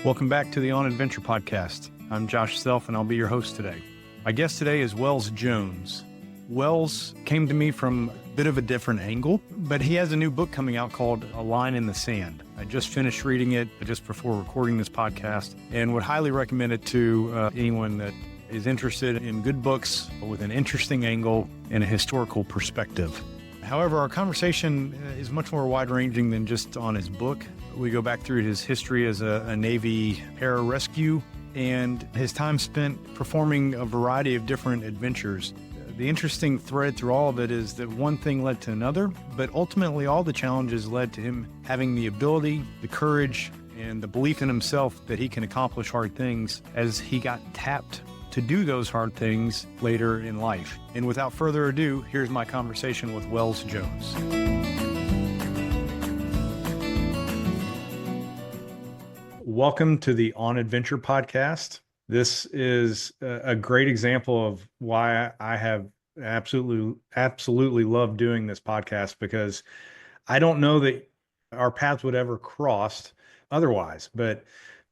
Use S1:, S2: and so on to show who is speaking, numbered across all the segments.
S1: Welcome back to the On Adventure podcast. I'm Josh Self, and I'll be your host today. My guest today is Wells Jones. Wells came to me from a bit of a different angle, but he has a new book coming out called A Line in the Sand. I just finished reading it just before recording this podcast and would highly recommend it to anyone that is interested in good books with an interesting angle and a historical perspective. However, our conversation is much more wide-ranging than just on his book. We go back through his history as a Navy pararescue and his time spent performing a variety of different adventures. The interesting thread through all of it is that one thing led to another, but ultimately all the challenges led to him having the ability, the courage, and the belief in himself that he can accomplish hard things as he got tapped to do those hard things later in life. And without further ado, here's my conversation with Wells Jones. Welcome to the On Adventure podcast. This is a great example of why I have absolutely loved doing this podcast, because I don't know that our paths would ever cross otherwise, but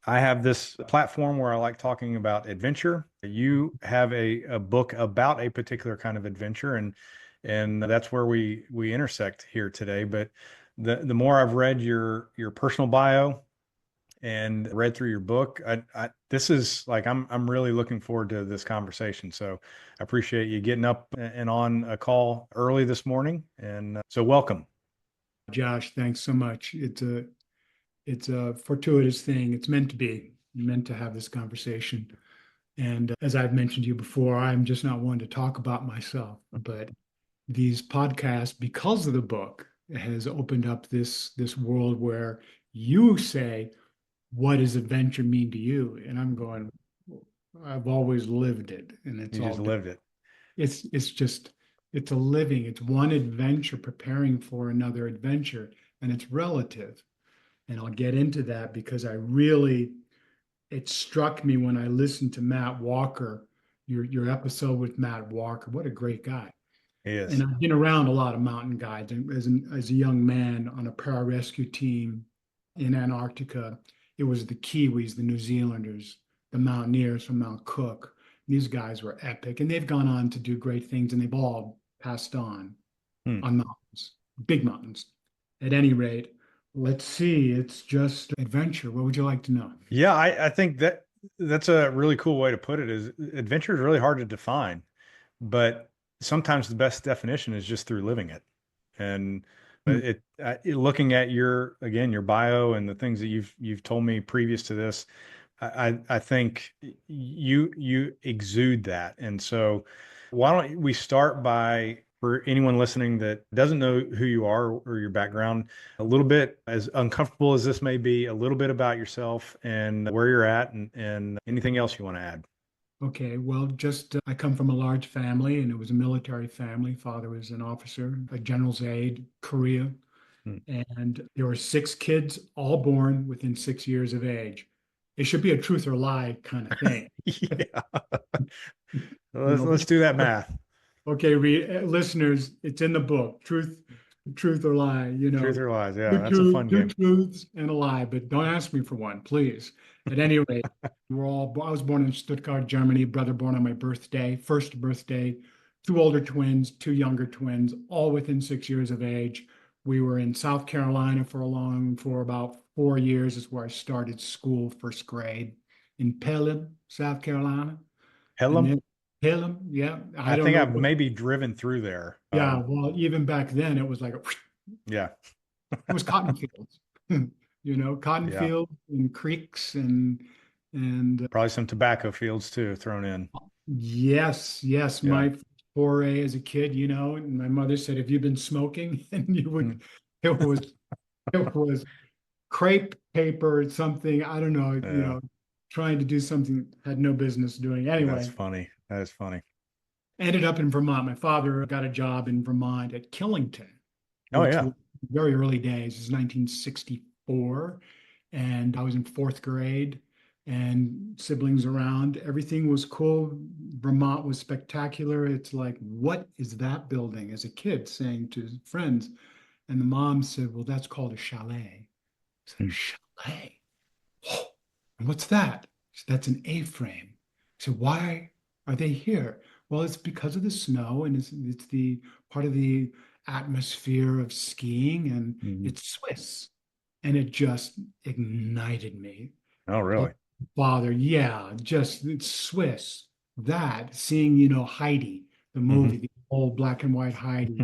S1: I have this platform where I like talking about adventure. You have a book about a particular kind of adventure, and that's where we intersect here today. But the more I've read your personal bio and read through your book, this is like I'm really looking forward to this conversation. So I appreciate you getting up and on a call early this morning, and so welcome.
S2: Josh, thanks so much. It's a fortuitous thing. It's meant to be, meant to have this conversation. And as I've mentioned to you before, I'm just not one to talk about myself, but these podcasts, because of the book, has opened up this world where you say, what does adventure mean to you? And I'm going, I've always lived it. And it's
S1: You
S2: all
S1: just lived it.
S2: It's a living, it's one adventure preparing for another adventure, and it's relative. And I'll get into that because it struck me when I listened to Matt Walker, your episode with Matt Walker. What a great guy.
S1: He is.
S2: And I've been around a lot of mountain guides. And as a young man on a pararescue team in Antarctica, it was the Kiwis, the New Zealanders, the mountaineers from Mount Cook. These guys were epic, and they've gone on to do great things, and they've all passed on mountains, big mountains. At any rate, let's see. It's just adventure. What would you like to know?
S1: Yeah, I think that's a really cool way to put it. Is adventure is really hard to define, but sometimes the best definition is just through living it. And looking at your bio and the things that you've told me previous to this, I think you exude that. And so why don't we start by, for anyone listening that doesn't know who you are or your background, a little bit, as uncomfortable as this may be, a little bit about yourself and where you're at, and anything else you want to add.
S2: Okay, well, I come from a large family, and it was a military family. Father was an officer, a general's aide, Korea. And there were 6 kids, all born within 6 years of age. It should be a truth or lie kind of thing.
S1: Yeah. Let's do that math.
S2: Okay, listeners, it's in the book. Truth or lie,
S1: Truth or lies. Yeah,
S2: Two
S1: that's a fun game.
S2: 2 truths and a lie, but don't ask me for one, please. At any rate, I was born in Stuttgart, Germany, brother born on my birthday, first birthday, 2 older twins, 2 younger twins, all within 6 years of age. We were in South Carolina for about 4 years, is where I started school, first grade, in Pelham, South Carolina.
S1: Pelham?
S2: Pelham, yeah.
S1: I think I've maybe driven through there.
S2: Yeah, well, even back then, it was like
S1: yeah,
S2: it was cotton fields, cotton fields and creeks and
S1: probably some tobacco fields too thrown in.
S2: Yes. Yeah. My foray as a kid, and my mother said, "Have you been smoking?" And it was crepe paper or something. I don't know, trying to do something had no business doing. Anyway,
S1: that's funny. That is funny.
S2: Ended up in Vermont. My father got a job in Vermont at Killington.
S1: Oh, yeah.
S2: Very early days. It was 1964. And I was in 4th grade, and siblings around. Everything was cool. Vermont was spectacular. It's like, what is that building? As a kid saying to friends. And the mom said, well, that's called a chalet. I said, chalet? And what's that? I said, that's an A-frame. So why are they here? Well, it's because of the snow, and it's the part of the atmosphere of skiing, and
S1: Mhm.
S2: it's Swiss. And it just ignited me.
S1: Oh,
S2: Oh,
S1: really?
S2: Father, yeah, just it's Swiss. That seeing, Heidi, the
S1: Hmm.
S2: movie, the old black and white Heidi,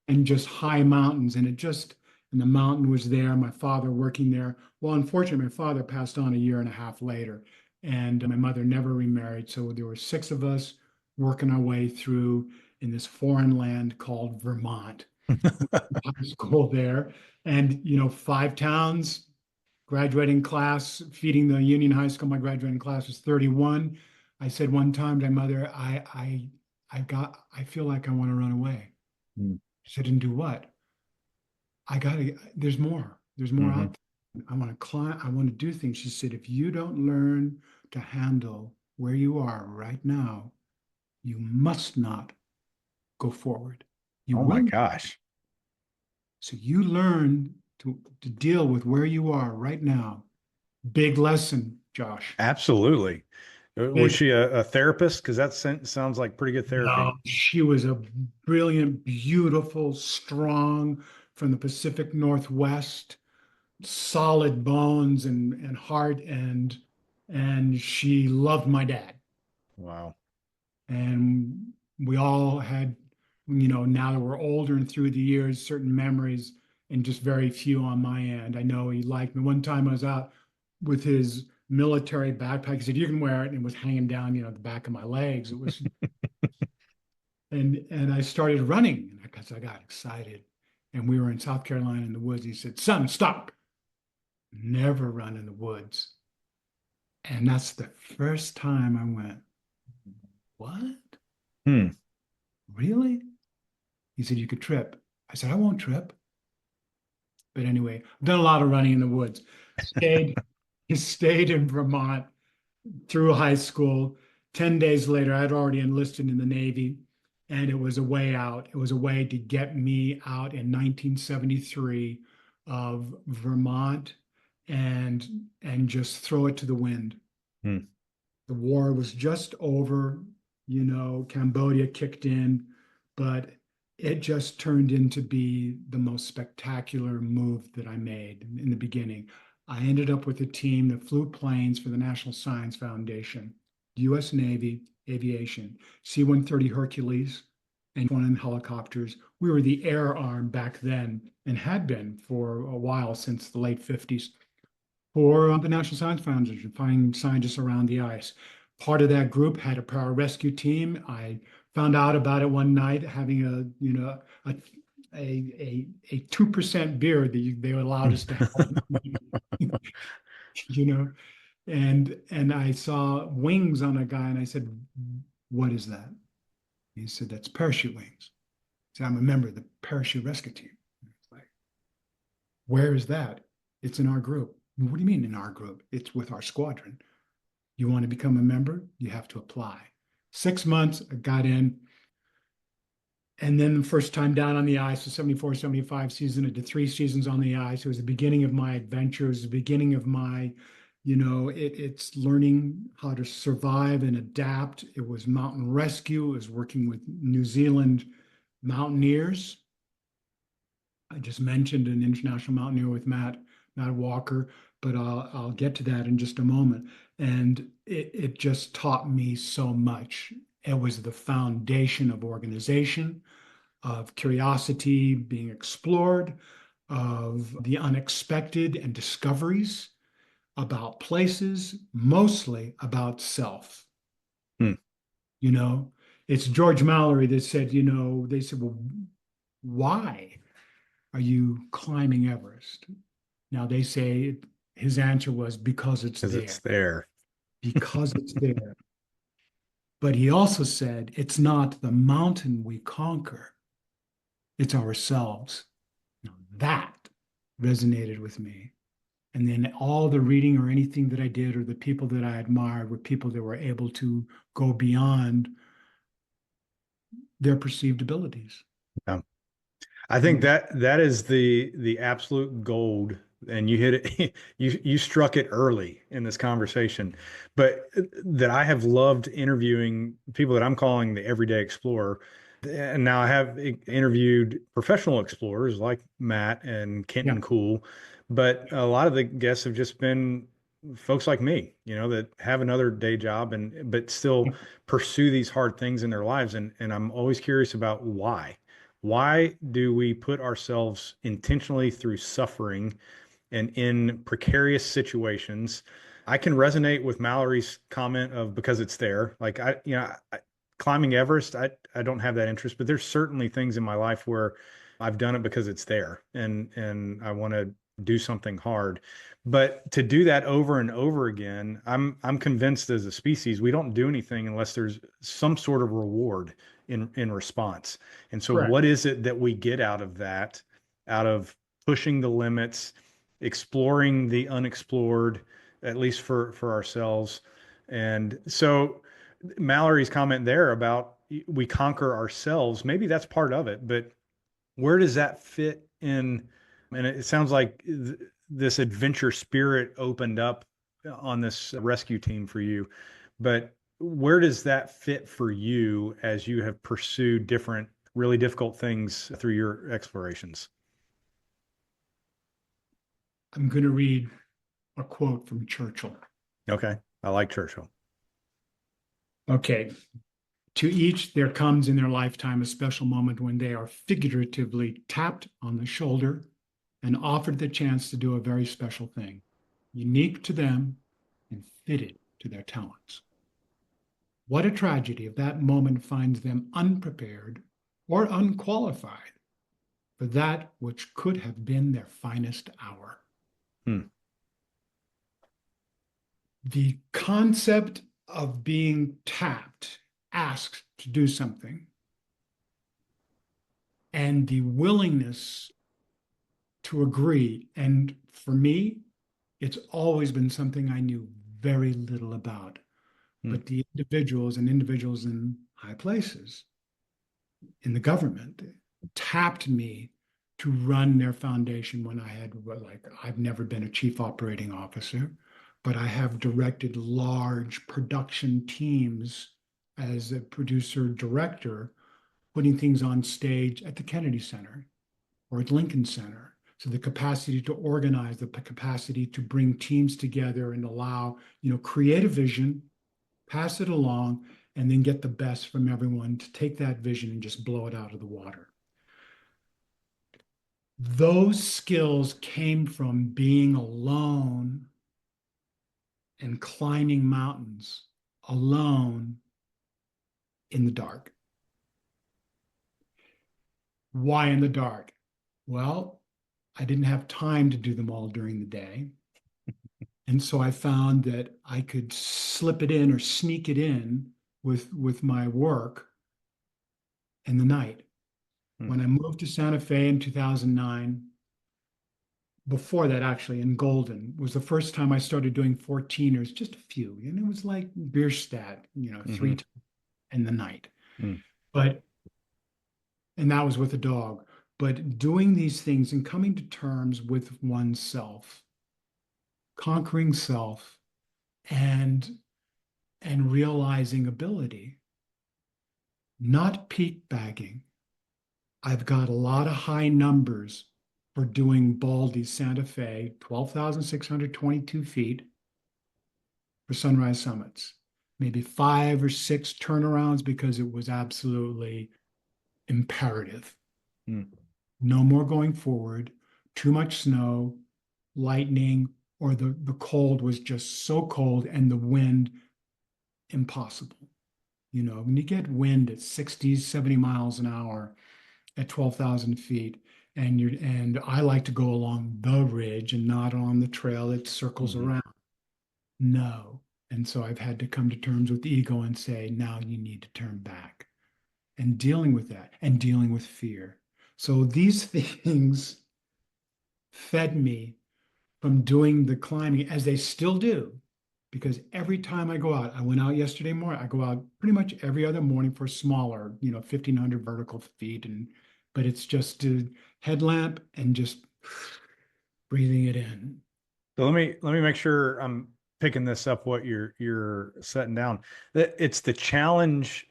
S2: and just high mountains, and the mountain was there. My father working there. Well, unfortunately, my father passed on a year and a half later, and my mother never remarried. So there were six of us working our way through in this foreign land called Vermont. High school there, and five towns, graduating class, feeding the Union High School. My graduating class was 31. I said one time to my mother, I feel like I want to run away.
S1: Mm.
S2: She said, and do what? There's more. There's more
S1: Hmm.
S2: out there. I want to climb. I want to do things. She said, if you don't learn to handle where you are right now, you must not go forward. You
S1: Oh my
S2: will.
S1: gosh.
S2: So you learn to deal with where you are right now. Big lesson, Josh.
S1: Absolutely. Was
S2: Big.
S1: she a therapist? Because that sounds like pretty good
S2: No,
S1: therapy.
S2: she was a brilliant, beautiful, strong from the Pacific Northwest, solid bones and heart, and she loved my dad.
S1: Wow.
S2: And we all had, now that we're older and through the years, certain memories and just very few on my end. I know he liked me. One time I was out with his military backpack. He said, you can wear it. And it was hanging down, the back of my legs. It was, and I started running because I got excited. And we were in South Carolina in the woods. He said, son, stop. Never run in the woods. And that's the first time I went, what?
S1: Hmm.
S2: Really? He said, you could trip. I said, I won't trip. But anyway, I've done a lot of running in the woods. Stayed, stayed in Vermont through high school. 10 days later, I'd already enlisted in the Navy, and it was a way out. It was a way to get me out in 1973 of Vermont and just throw it to the wind.
S1: Hmm.
S2: The war was just over, Cambodia kicked in, but it just turned into be the most spectacular move that I made in the beginning. I ended up with a team that flew planes for the National Science Foundation, US Navy Aviation, C-130 Hercules, and one in helicopters. We were the air arm back then and had been for a while since the late 50s for the National Science Foundation, finding scientists around the ice. Part of that group had a pararescue team. I found out about it one night, having a a 2% beer that they allowed us to have, you know, and I saw wings on a guy, and I said, "What is that?" He said, "That's parachute wings." I said, "I'm a member of the parachute rescue team." It's like, where is that? It's in our group. What do you mean in our group? It's with our squadron. You want to become a member? You have to apply. 6 months, I got in. And then the first time down on the ice, the 74, 75 season, I did 3 seasons on the ice. It was the beginning of my adventure. It was the beginning of my, it's learning how to survive and adapt. It was mountain rescue. It was working with New Zealand mountaineers. I just mentioned an international mountaineer with Matt Walker, but I'll get to that in just a moment. And it just taught me so much. It was the foundation of organization, of curiosity being explored, of the unexpected and discoveries about places, mostly about self.
S1: Hmm.
S2: You know, it's George Mallory that said, they said, well, why are you climbing Everest? Now they say his answer was because it's
S1: Because it's
S2: there,
S1: there.
S2: because it's there. But he also said it's not the mountain we conquer, it's ourselves. Now that resonated with me. And then all the reading or anything that I did or the people that I admired were people that were able to go beyond their perceived abilities.
S1: Yeah. I think
S2: And
S1: that is the absolute gold and you hit it, you struck it early in this conversation. But that I have loved interviewing people that I'm calling the everyday explorer. And now I have interviewed professional explorers like Matt and
S2: Yeah.
S1: Kenton Cool, but a lot of the guests have just been folks like me, that have another day job and but still pursue these hard things in their lives. And I'm always curious about why. Why do we put ourselves intentionally through suffering and in precarious situations? I can resonate with Mallory's comment of because it's there. Like climbing Everest, I don't have that interest, but there's certainly things in my life where I've done it because it's there and I want to do something hard. But to do that over and over again, I'm convinced as a species we don't do anything unless there's some sort of reward in response. And so
S2: Correct.
S1: what is it that we get out of that, out of pushing the limits, exploring the unexplored, at least for ourselves? And so Mallory's comment there about we conquer ourselves, maybe that's part of it, but where does that fit in? And it sounds like this adventure spirit opened up on this rescue team for you, but where does that fit for you as you have pursued different, really difficult things through your explorations?
S2: I'm going to read a quote from Churchill.
S1: Okay. I like Churchill.
S2: Okay. To each, there comes in their lifetime a special moment when they are figuratively tapped on the shoulder and offered the chance to do a very special thing, unique to them and fitted to their talents. What a tragedy if that moment finds them unprepared or unqualified for that which could have been their finest hour.
S1: Hmm.
S2: The concept of being tapped, asked to do something, and the willingness to agree. And for me, it's always been something I knew very little about.
S1: Hmm.
S2: But the individuals in high places in the government tapped me to run their foundation when I had, like, I've never been a chief operating officer, but I have directed large production teams as a producer director, putting things on stage at the Kennedy Center or at Lincoln Center. So the capacity to organize, the capacity to bring teams together and allow, create a vision, pass it along, and then get the best from everyone to take that vision and just blow it out of the water. Those skills came from being alone and climbing mountains alone in the dark. Why in the dark? Well, I didn't have time to do them all during the day. And so I found that I could slip it in or sneak it in with my work in the night.
S1: Hmm.
S2: When I moved to Santa Fe in 2009, before that, actually, in Golden, was the first time I started doing 14ers, just a few. And it was like Bierstadt,
S1: Mm-hmm.
S2: 3 times in the night.
S1: Hmm.
S2: But, and that was with a dog. But doing these things and coming to terms with oneself, conquering self, and realizing ability, not peak bagging. I've got a lot of high numbers for doing Baldy Santa Fe, 12,622 feet for sunrise summits, maybe 5 or 6 turnarounds because it was absolutely imperative.
S1: Hmm.
S2: No more going forward, too much snow, lightning, or the cold was just so cold and the wind impossible. When you get wind at 60, 70 miles an hour at 12,000 feet, and I like to go along the ridge and not on the trail that circles
S1: Mm-hmm.
S2: around. No. And so I've had to come to terms with the ego and say, now you need to turn back and dealing with that and dealing with fear. So these things fed me from doing the climbing as they still do. Because every time I go out, I went out yesterday morning, I go out pretty much every other morning for smaller, 1,500 vertical feet. But it's just a headlamp and just breathing it in.
S1: So let me make sure I'm picking this up what you're setting down. That it's the challenge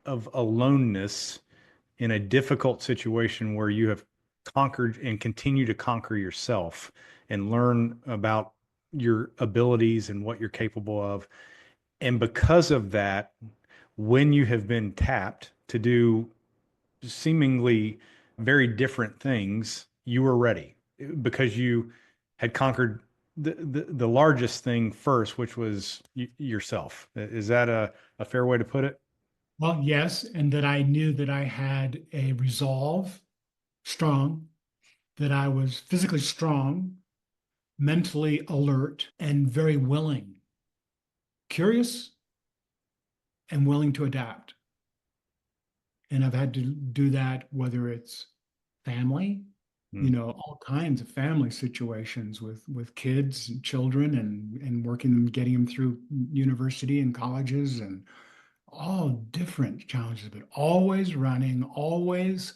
S1: of aloneness in a difficult situation where you have conquered and continue to conquer yourself and learn about your abilities and what you're capable of. And because of that, when you have been tapped to do seemingly very different things, you were ready because you had conquered the largest thing first, which was yourself. Is that a fair way to put it?
S2: Well, yes, and that I knew that I had a resolve, strong, that I was physically strong, mentally alert, and very willing, curious, and willing to adapt. And I've had to do that, whether it's family,
S1: Mm.
S2: all kinds of family situations with kids and children and working them, getting them through university and colleges and all different challenges, but always running, always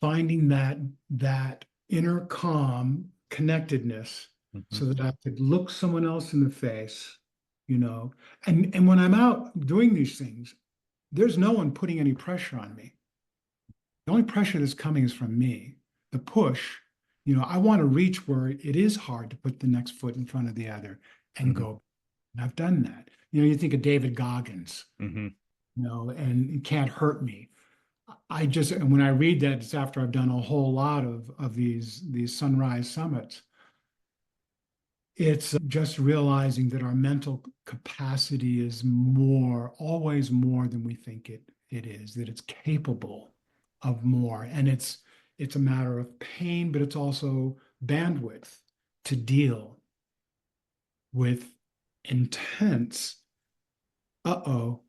S2: finding that inner calm connectedness
S1: Mhm.
S2: so that I could look someone else in the face, you know. And when I'm out doing these things, there's no one putting any pressure on me. The only pressure that's coming is from me. The push, I want to reach where it is hard to put the next foot in front of the other and
S1: Mhm.
S2: go. And I've done that. You think of David Goggins,
S1: Mhm.
S2: and it can't hurt me. And when I read that, it's after I've done a whole lot of these sunrise summits. It's just realizing that our mental capacity is more, always more than we think it is, that it's capable of more. And it's a matter of pain, but it's also bandwidth to deal with intense, uh-oh,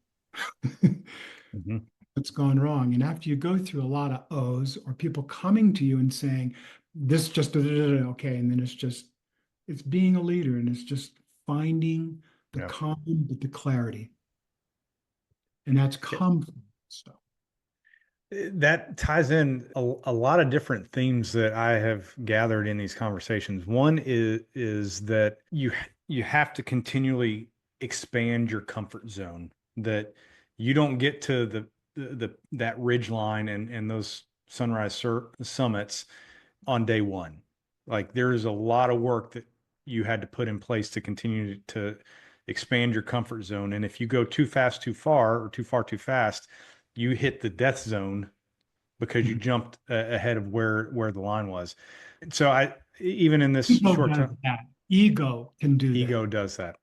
S1: Mhm.
S2: what's gone wrong. And after you go through a lot of O's or people coming to you and saying, this just, okay, and then it's being a leader and it's just finding the
S1: Yeah.
S2: calm, but the clarity. And that's come. So
S1: That ties in a lot of different themes that I have gathered in these conversations. One is that you have to continually expand your comfort zone, that you don't get to that ridge line and those summits on day one. Like there is a lot of work that you had to put in place to continue to expand your comfort zone. And if you go too fast, too far, or too far, too fast, you hit the death zone because you jumped ahead of where the line was. So even in this
S2: ego
S1: short
S2: does
S1: term,
S2: that. Ego can do
S1: ego
S2: that.
S1: does that.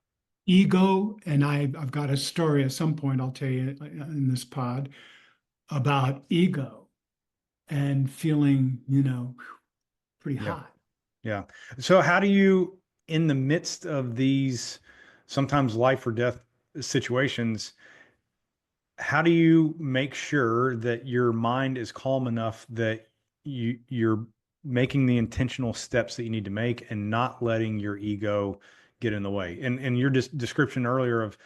S2: Ego, and I've got a story at some point I'll tell you in this pod about ego and feeling, pretty
S1: Yeah.
S2: hot.
S1: Yeah. So how do you, in the midst of these sometimes life or death situations, how do you make sure that your mind is calm enough that you're making the intentional steps that you need to make and not letting your ego get in the way? And your description earlier of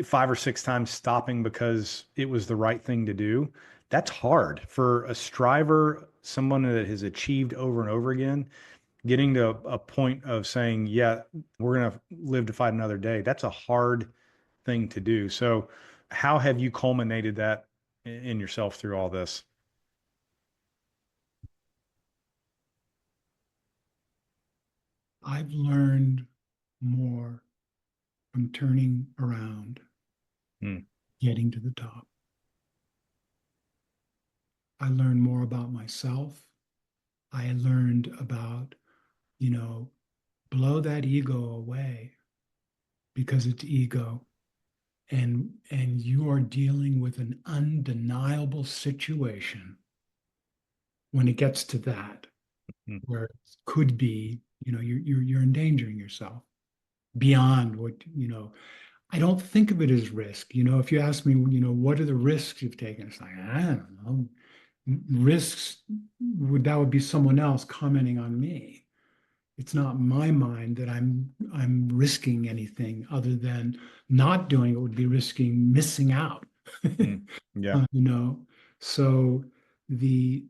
S1: 5 or 6 times stopping because it was the right thing to do, that's hard for a striver, someone that has achieved over and over again, getting to a point of saying, yeah, we're going to live to fight another day. That's a hard thing to do. So, how have you culminated that in yourself through all this?
S2: I've learned more from turning around,
S1: Hmm.
S2: getting to the top. I learned more about myself. I learned about, you know, blow that ego away because it's ego. And you are dealing with an undeniable situation when it gets to that,
S1: Hmm.
S2: where it could be, you're endangering yourself beyond what, I don't think of it as risk. If you ask me, what are the risks you've taken? It's like, I don't know. Risks that would be someone else commenting on me. It's not my mind that I'm risking anything other than not doing it would be risking missing out.
S1: Hmm. Yeah.
S2: You know, so the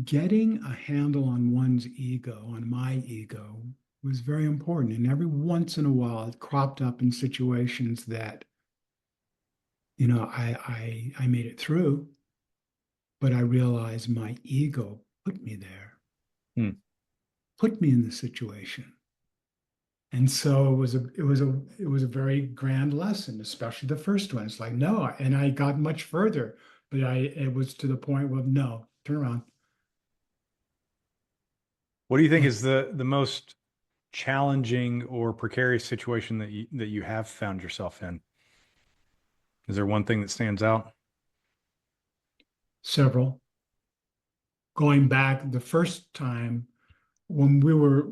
S2: getting a handle on one's ego, on my ego, was very important. And every once in a while, it cropped up in situations that, I made it through, but I realized my ego put me there,
S1: Hmm.
S2: put me in the situation. And so it was a very grand lesson, especially the first one. It's like, no, and I got much further, but it was to the point where no, turn around.
S1: What do you think is the most challenging or precarious situation that you have found yourself in? Is there one thing that stands out?
S2: Several. Going back the first time when we were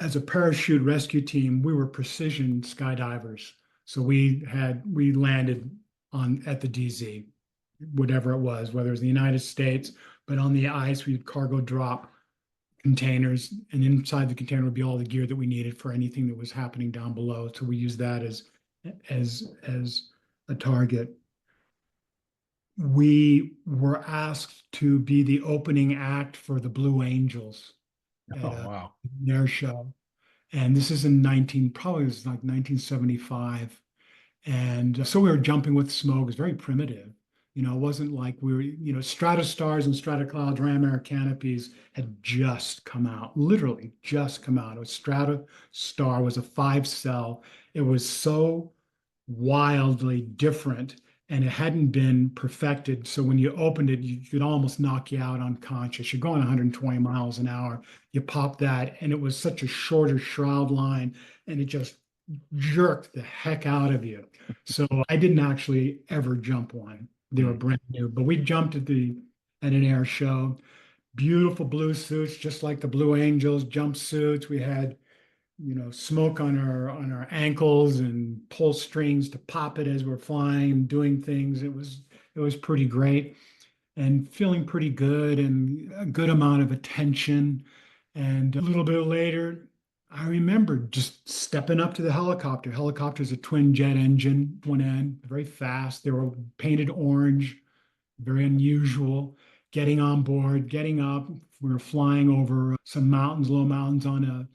S2: as a parachute rescue team, we were precision skydivers. So we landed on at the DZ, whatever it was, whether it was the United States, but on the ice, we'd cargo drop containers, and inside the container would be all the gear that we needed for anything that was happening down below. So we used that as a target. We were asked to be the opening act for the Blue Angels at
S1: Oh, wow.
S2: an air show. And this is in 19, probably it was like 1975. And so we were jumping with smoke. It was very primitive. It wasn't like we were, Stratostars and Stratoclouds, ram air canopies had just come out, literally just come out. It was Stratostar was a 5 cell. It was so wildly different and it hadn't been perfected. So when you opened it, you could almost knock you out unconscious. You're going 120 miles an hour. You pop that, and it was such a shorter shroud line, and it just jerked the heck out of you. So I didn't actually ever jump one. They were
S1: Hmm.
S2: brand new, but we jumped at an air show. Beautiful blue suits, just like the Blue Angels jumpsuits. We had smoke on our ankles and pull strings to pop it as we're flying, doing things. It was pretty great and feeling pretty good and a good amount of attention. And a little bit later, I remember just stepping up to the helicopter. Helicopter's a twin jet engine, one end, very fast. They were painted orange, very unusual. Getting on board, getting up. We were flying over some mountains, low mountains on the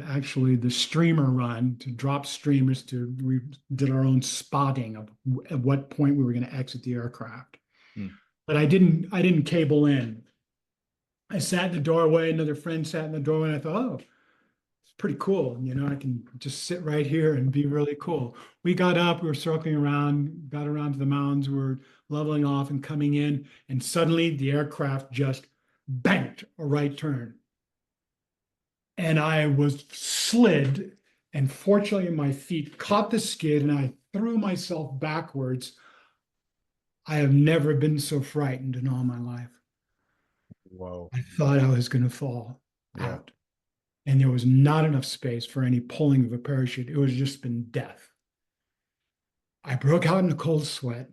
S2: actually the streamer run to drop streamers we did our own spotting of at what point we were going to exit the aircraft.
S1: Hmm.
S2: But I didn't cable in. I sat in the doorway, another friend sat in the doorway, and I thought, oh, it's pretty cool. I can just sit right here and be really cool. We got up, we were circling around, got around to the mountains, we were leveling off and coming in, and suddenly the aircraft just banked a right turn. And I was slid, and fortunately my feet caught the skid and I threw myself backwards. I have never been so frightened in all my life.
S1: Whoa.
S2: I thought I was going to fall
S1: Yeah.
S2: out. And there was not enough space for any pulling of a parachute. It was just been death. I broke out in a cold sweat.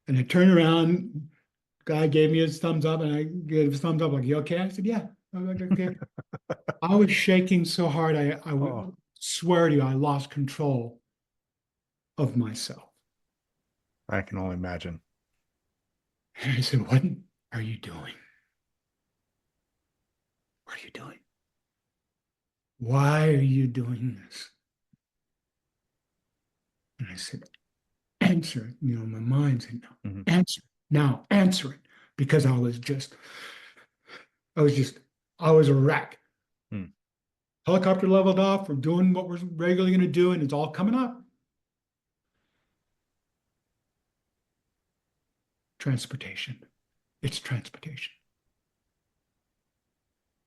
S2: And I turned around. Guy gave me his thumbs up, and I gave his thumbs up, like, you okay? I said, yeah. I'm like, okay. I was shaking so hard, I would
S1: Oh,
S2: swear to you, I lost control of myself.
S1: I can only imagine.
S2: And I said, what are you doing? What are you doing? Why are you doing this? And I said, answer it. My mind said, no,
S1: Mhm.
S2: answer it. Now, answer it. Because I was just, I was a wreck.
S1: Hmm.
S2: Helicopter leveled off. We're doing what we're regularly going to do, and it's all coming up. Transportation. It's transportation.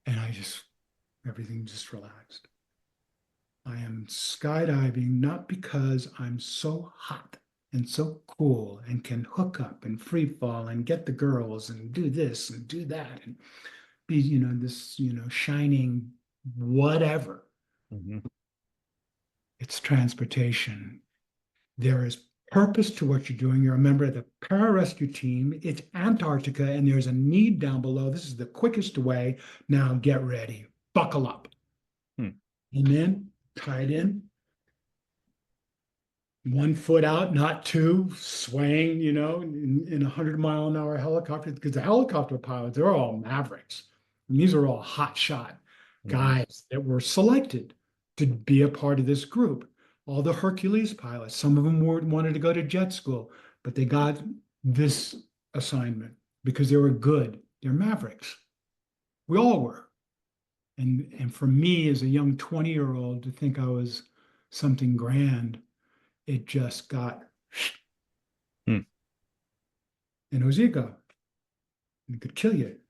S2: And everything just relaxed. I am skydiving not because I'm so hot and so cool and can hook up and free fall and get the girls and do this and do that and be, this, shining whatever.
S1: Mhm.
S2: It's transportation. There is purpose to what you're doing. You're a member of the pararescue team. It's Antarctica and there's a need down below. This is the quickest way. Now get ready. Buckle up.
S1: Hmm.
S2: Amen. Tie it in. one foot out, not two, swaying, in 100-mile-an-hour helicopter, because the helicopter pilots, they're all mavericks. And these are all hotshot
S1: Mhm.
S2: guys that were selected to be a part of this group. All the Hercules pilots, some of them wanted to go to jet school, but they got this assignment because they were good. They're mavericks. We all were. And for me, as a young 20-year-old, to think I was something grand, it just got,
S1: Hmm.
S2: and it was ego. It could kill you.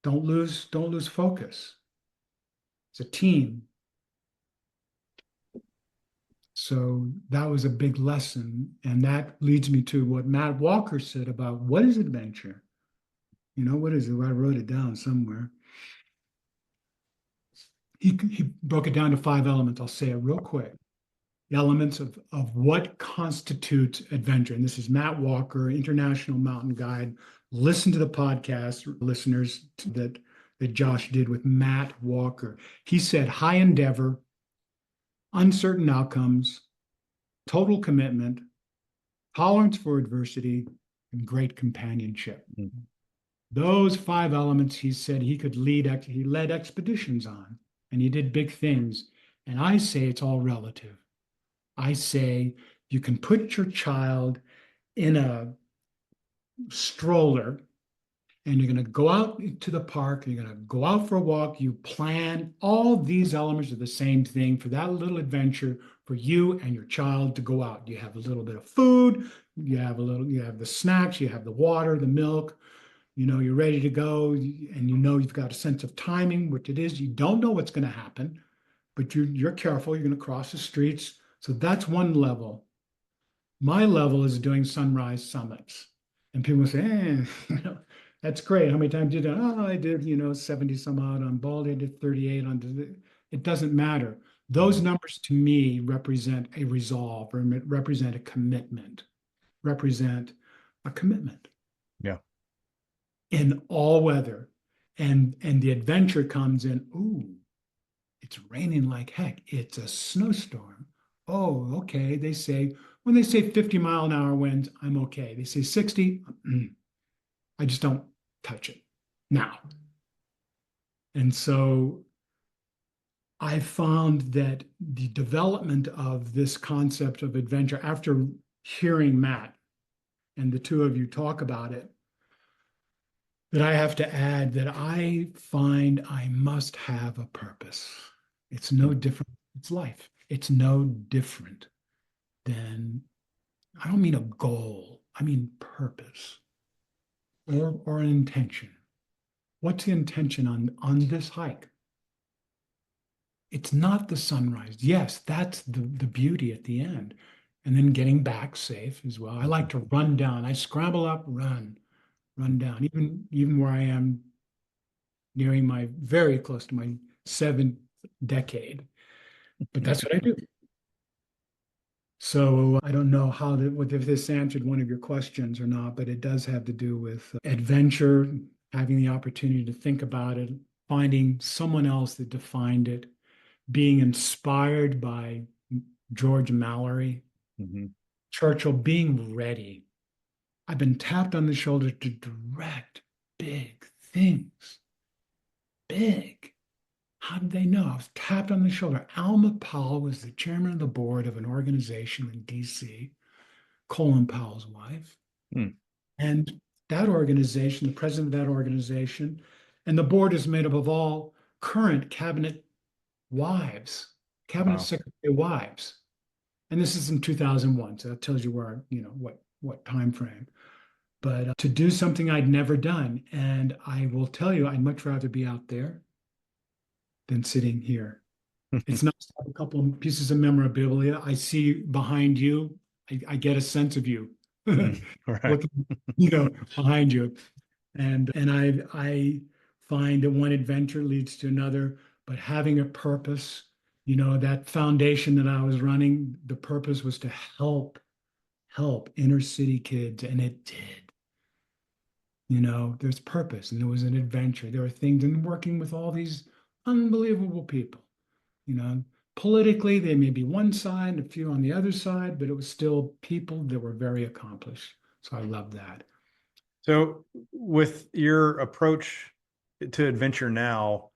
S2: Don't lose focus. It's a team. So that was a big lesson. And that leads me to what Matt Walker said about what is adventure? What is it? I wrote it down somewhere. He broke it down to 5 elements. I'll say it real quick. The elements of what constitutes adventure. And this is Matt Walker, International Mountain Guide. Listen to the podcast, listeners, that Josh did with Matt Walker. He said high endeavor, uncertain outcomes, total commitment, tolerance for adversity, and great companionship.
S1: Mhm.
S2: Those 5 elements, he said he led expeditions on, and he did big things. And I say it's all relative. I say you can put your child in a stroller and you're going to go out to the park, you're going to go out for a walk, you plan all these elements are the same thing for that little adventure for you and your child to go out. You have a little bit of food, you have the snacks, you have the water, the milk, you're ready to go, and you've got a sense of timing, which it is. You don't know what's going to happen, but you're careful. You're going to cross the streets. So that's one level. My level is doing sunrise summits. And people say, that's great. How many times did you do? Oh, I did, 70 some odd on Baldy, I did 38 on it doesn't matter. Those
S1: Mhm.
S2: numbers to me represent a resolve or represent a commitment, represent a commitment
S1: Yeah.
S2: in all weather. And the adventure comes in, ooh, it's raining like heck. It's a snowstorm. Oh, okay. When they say 50-mile-an-hour winds, I'm okay. They say 60, I just don't touch it now. And so I found that the development of this concept of adventure, after hearing Matt and the two of you talk about it, that I have to add that I find I must have a purpose. It's no different. It's life. It's no different than, I don't mean a goal, I mean purpose or an intention. What's the intention on this hike? It's not the sunrise. Yes, that's the beauty at the end. And then getting back safe as well. I like to run down. I scramble up, run down. Even where I am nearing very close to my 7th decade. But that's what I do. So I don't know if this answered one of your questions or not, but it does have to do with adventure, having the opportunity to think about it, finding someone else that defined it, being inspired by George Mallory,
S1: Mhm.
S2: Churchill, being ready. I've been tapped on the shoulder to direct big things, big. How did they know? I was tapped on the shoulder. Alma Powell was the chairman of the board of an organization in DC, Colin Powell's wife.
S1: Mm.
S2: And that organization, the president of that organization, and the board is made up of all current wives, cabinet
S1: Wow.
S2: secretary wives. And this is in 2001, so that tells you what time frame. But to do something I'd never done, and I will tell you, I'd much rather be out there than sitting here. It's nice to have a couple of pieces of memorabilia. I see behind you. I get a sense of you
S1: Mm. Right.
S2: looking, behind you. And I find that one adventure leads to another, but having a purpose, that foundation that I was running, the purpose was to help inner city kids, and it did. There's purpose and there was an adventure. There are things in working with all these unbelievable people, you know, politically, they may be one side, a few on the other side, but it was still people that were very accomplished. So I love that.
S1: So, with your approach to adventure now,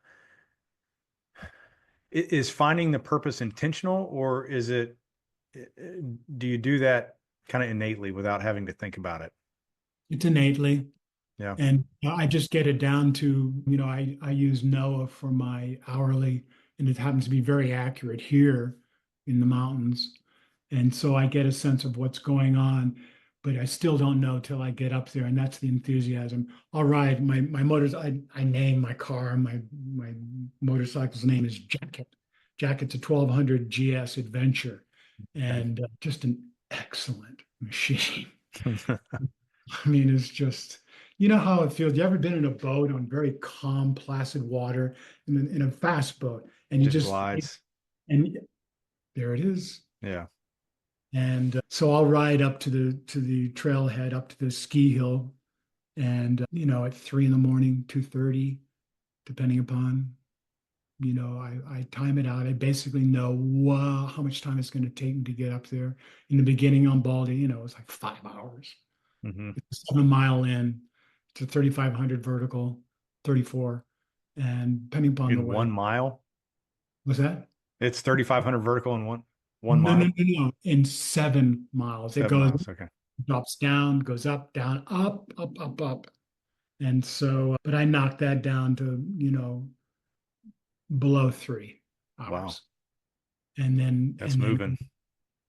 S1: is finding the purpose intentional, or is it, do you do that kind of innately without having to think about it?
S2: It's innately.
S1: Yeah.
S2: And I just get it down to, I use Noah for my hourly, and it happens to be very accurate here in the mountains. And so I get a sense of what's going on, but I still don't know till I get up there. And that's the enthusiasm. All right, my motors, I name my car, my motorcycle's name is Jacket. Jacket's a 1200 GS Adventure,
S1: Okay.
S2: and just an excellent machine. I mean, it's just, you know how it feels. You ever been in a boat on very calm, placid water in a fast boat, and you
S1: Just
S2: just,
S1: glides.
S2: and there it is.
S1: Yeah.
S2: And so I'll ride up to the trailhead, up to the ski hill, and at 3 in the morning, 2:30, depending upon, I time it out. I basically know how much time it's going to take me to get up there. In the beginning on Baldy, it's like 5 hours.
S1: Hmm.
S2: It's 7 mile in to 3,500 vertical, 34, and depending upon the
S1: In
S2: weather.
S1: 1 mile,
S2: Was that?
S1: it's 3,500 vertical in one
S2: No, no,
S1: mile.
S2: no, no. In 7 miles, it
S1: 7 miles. Okay.
S2: drops down, goes up, down, up, up, up, up. And so, but I knocked that down to, below 3 hours.
S1: Wow.
S2: And then,
S1: That's moving.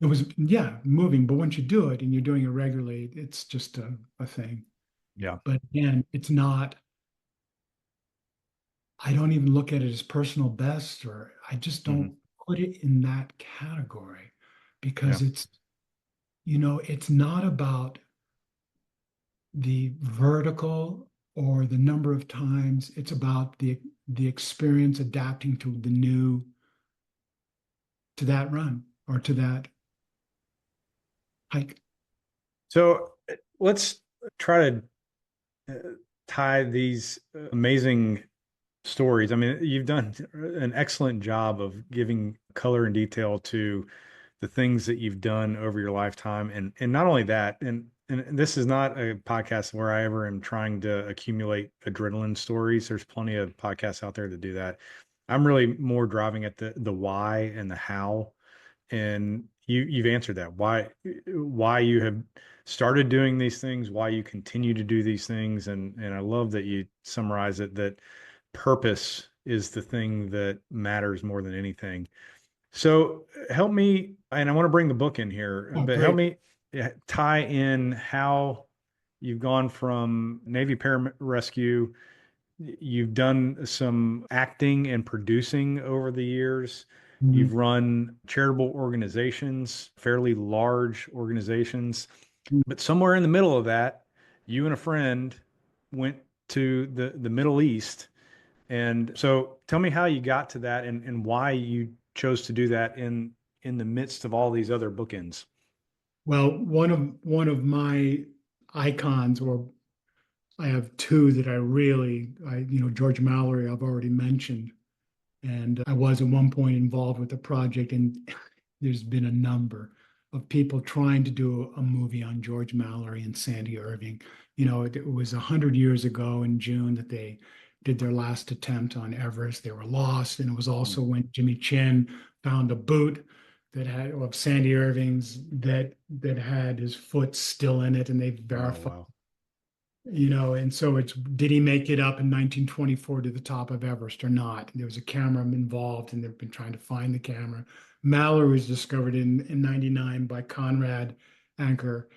S2: it was, yeah, moving. But once you do it and you're doing it regularly, it's just a thing.
S1: Yeah.
S2: But again, it's not, I don't even look at it as personal best, or I just
S1: Hmm.
S2: don't put it in that category
S1: Yeah.
S2: because it's not about the vertical or the number of times. It's about the experience adapting to the new, to that run or to that hike.
S1: So let's try to uh, tie these amazing stories. I mean, you've done an excellent job of giving color and detail to the things that you've done over your lifetime. And not only that, and this is not a podcast where I ever am trying to accumulate adrenaline stories. There's plenty of podcasts out there to do that. I'm really more driving at the why and the how. And you've answered that. Why you have started doing these things, why you continue to do these things. And I love that you summarize it, that purpose is the thing that matters more than anything. So help me, and I want to bring the book in here,
S2: Oh,
S1: but help
S2: great.
S1: me tie in how you've gone from Navy pararescue. You've done some acting and producing over the years. You've
S2: Mhm.
S1: run charitable organizations, fairly large organizations. But somewhere in the middle of that, you and a friend went to the Middle East. And so tell me how you got to that, and why you chose to do that in the midst of all these other bookends.
S2: Well, one of my icons, or I have two that George Mallory, I've already mentioned, and I was at one point involved with the project, and there's been a number of people trying to do a movie on George Mallory and Sandy Irving. It was 100 years ago in June that they did their last attempt on Everest. They were lost, and it was
S1: Mm.
S2: also when Jimmy Chin found a boot that had of Sandy Irving's that had his foot still in it, and they
S1: Oh,
S2: verified.
S1: wow.
S2: And so it's, did he make it up in 1924 to the top of Everest or not? There was a camera involved, and they've been trying to find the camera. Mallory was discovered in 99 by Conrad Anker.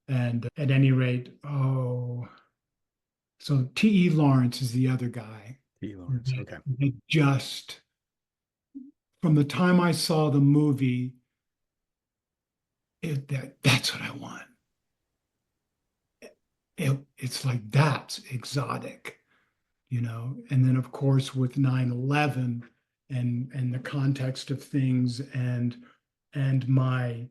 S2: And at any rate, so T.E. Lawrence is the other guy.
S1: T. Lawrence.
S2: that-
S1: Okay.
S2: that just, from the time I saw the movie, that's what I want. It's like, that's exotic. And then of course with 9/11 and the context of things, and my,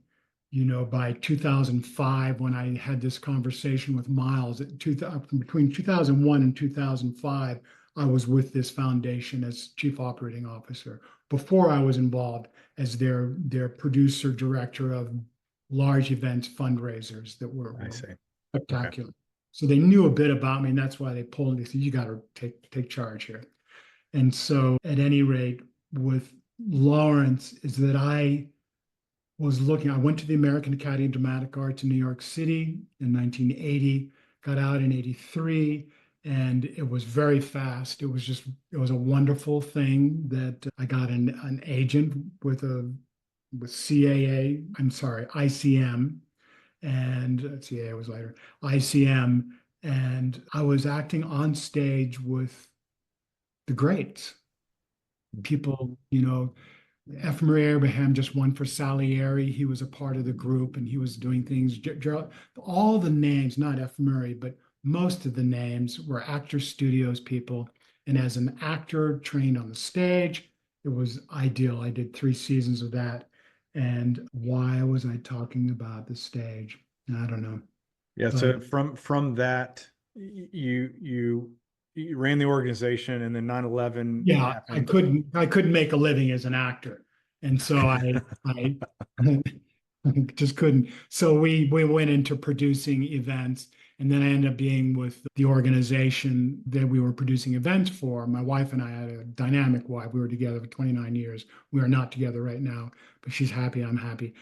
S2: by 2005, when I had this conversation with Miles, between 2001 and 2005, I was with this foundation as chief operating officer. Before I was involved as their producer director of large events fundraisers that were
S1: I see. Okay.
S2: spectacular. So they knew a bit about me, and that's why they pulled me. They said, "You got to take charge here." And so, at any rate, with Lawrence, is that I was looking. I went to the American Academy of Dramatic Arts in New York City in 1980. Got out in '83, and it was very fast. It was a wonderful thing that I got an agent with CAA. I'm sorry, ICM, and CAA was later. ICM, and I was acting on stage with the greats, people, F. Murray Abraham just won for Salieri. He was a part of the group and he was doing things. All the names, not F. Murray, but most of the names were Actor Studios people. And as an actor trained on the stage, it was ideal. I did 3 seasons of that. And why was I talking about the stage? I don't know.
S1: Yeah.
S2: But
S1: So from that, you ran the organization, and then 9/11
S2: yeah,
S1: happened.
S2: I couldn't make a living as an actor. And so I just couldn't. So we went into producing events, and then I ended up being with the organization that we were producing events for. My wife and I had a dynamic wife. We were together for 29 years. We are not together right now, but she's happy. I'm happy.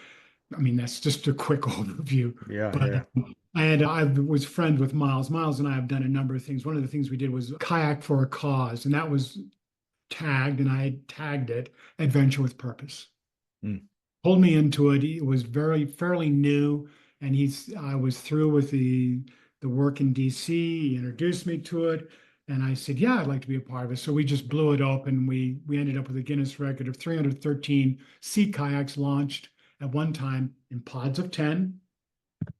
S2: I mean, that's just a quick overview.
S1: Yeah.
S2: But
S1: Yeah.
S2: I was friends with Miles. Miles and I have done a number of things. One of the things we did was kayak for a cause, and that was tagged, and I tagged it Adventure with Purpose.
S1: Mm.
S2: Pulled me into it. It was fairly new, and I was through with the work in DC. He introduced me to it, and I said, "Yeah, I'd like to be a part of it." So we just blew it open. We ended up with a Guinness record of 313 sea kayaks launched at one time in pods of 10.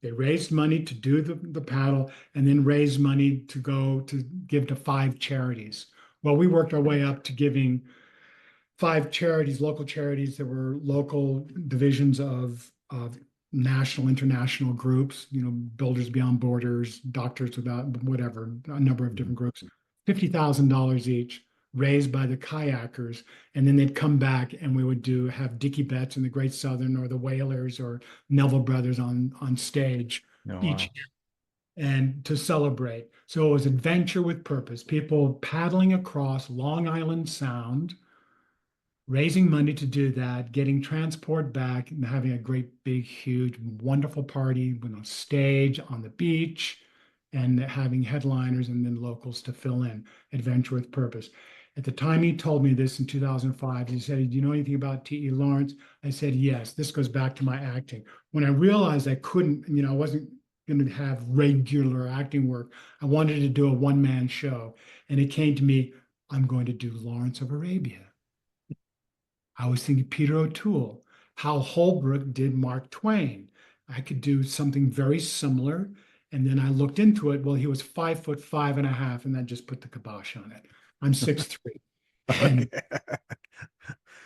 S2: They raised money to do the paddle and then raised money to go to give to 5 charities. Well, we worked our way up to giving 5 charities, local charities that were local divisions of national, international groups, Builders Beyond Borders, Doctors Without, whatever, a number of different groups, $50,000 each, raised by the kayakers. And then they'd come back and we would have Dickie Betts and the Great Southern or the Whalers or Neville Brothers on stage
S1: Oh, wow.
S2: each year and to celebrate. So it was adventure with purpose, people paddling across Long Island Sound, raising money to do that, getting transport back, and having a great, big, huge, wonderful party on a stage on the beach, and having headliners and then locals to fill in. Adventure with Purpose. At the time he told me this in 2005, he said, "Do you know anything about T.E. Lawrence?" I said, "Yes." This goes back to my acting. When I realized I couldn't, I wasn't going to have regular acting work, I wanted to do a one-man show. And it came to me, I'm going to do Lawrence of Arabia. I was thinking Peter O'Toole, Hal Holbrook did Mark Twain. I could do something very similar. And then I looked into it. Well, he was 5'5.5", and that just put the kibosh on it. I'm 6'3". And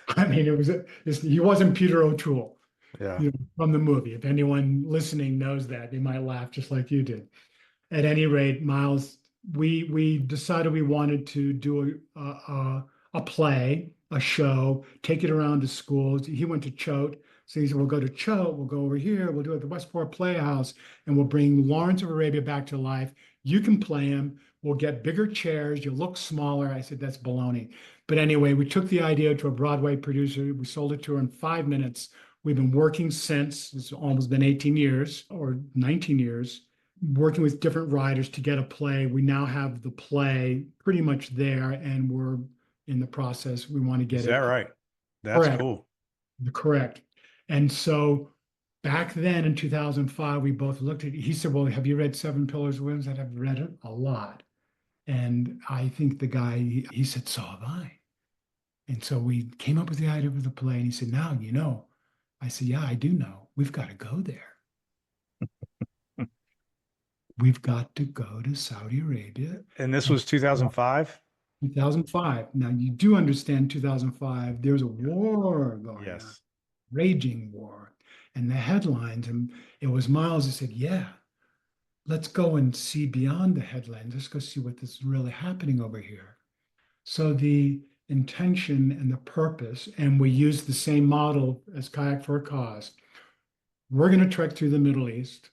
S2: I mean, he wasn't Peter O'Toole,
S1: Yeah.
S2: from the movie. If anyone listening knows that, they might laugh just like you did. At any rate, Miles, we decided we wanted to do a play, a show, take it around to schools. He went to Choate. So he said, "We'll go to Choate, we'll go over here, we'll do it at the Westport Playhouse, and we'll bring Lawrence of Arabia back to life. You can play him. We'll get bigger chairs. You'll look smaller." I said, "That's baloney." But anyway, we took the idea to a Broadway producer. We sold it to her in 5 minutes. We've been working since. It's almost been 18 years or 19 years, working with different writers to get a play. We now have the play pretty much there, and we're in the process. We want to get
S1: Is
S2: it
S1: that right? That's
S2: correct.
S1: cool.
S2: Correct. And so back then in 2005, we both looked at it. He said, "Well, have you read Seven Pillars of Wisdom?" I said, "I've read it a lot." And I think the guy, he said, "So have I." And so we came up with the idea of the play, and he said, "Now you know." I said, "Yeah, I do know. We've got to go there. We've got to go to Saudi Arabia."
S1: And this
S2: And
S1: was 2005?
S2: 2005. Now you do understand 2005, there's a war going on,
S1: Yes.
S2: raging war. And the headlines, and it was Miles who said, "Yeah, let's go and see beyond the headlines. Let's go see what is really happening over here." So the intention and the purpose, and we use the same model as Kayak for a Cause. We're going to trek through the Middle East,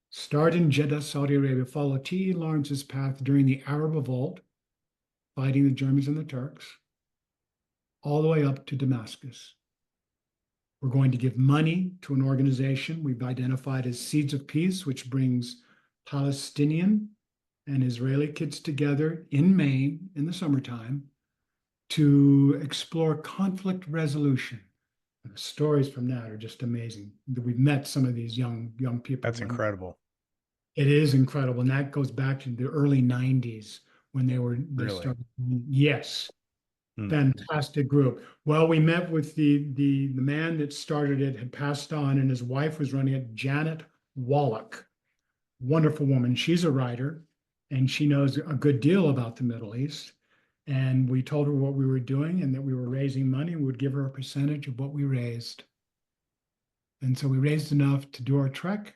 S2: start in Jeddah, Saudi Arabia, follow T.E. Lawrence's path during the Arab Revolt, fighting the Germans and the Turks, all the way up to Damascus. We're going to give money to an organization we've identified as Seeds of Peace, which brings Palestinian and Israeli kids together in Maine in the summertime to explore conflict resolution. And the stories from that are just amazing. We've met some of these young people.
S1: That's incredible.
S2: It is incredible, and that goes back to the early '90s when they
S1: Really?
S2: started. Yes,
S1: Hmm.
S2: fantastic group. Well, we met with the man that started it, had passed on, and his wife was running it, Janet Wallach. Wonderful woman. She's a writer, and she knows a good deal about the Middle East. And we told her what we were doing and that we were raising money, and we would give her a percentage of what we raised. And so we raised enough to do our trek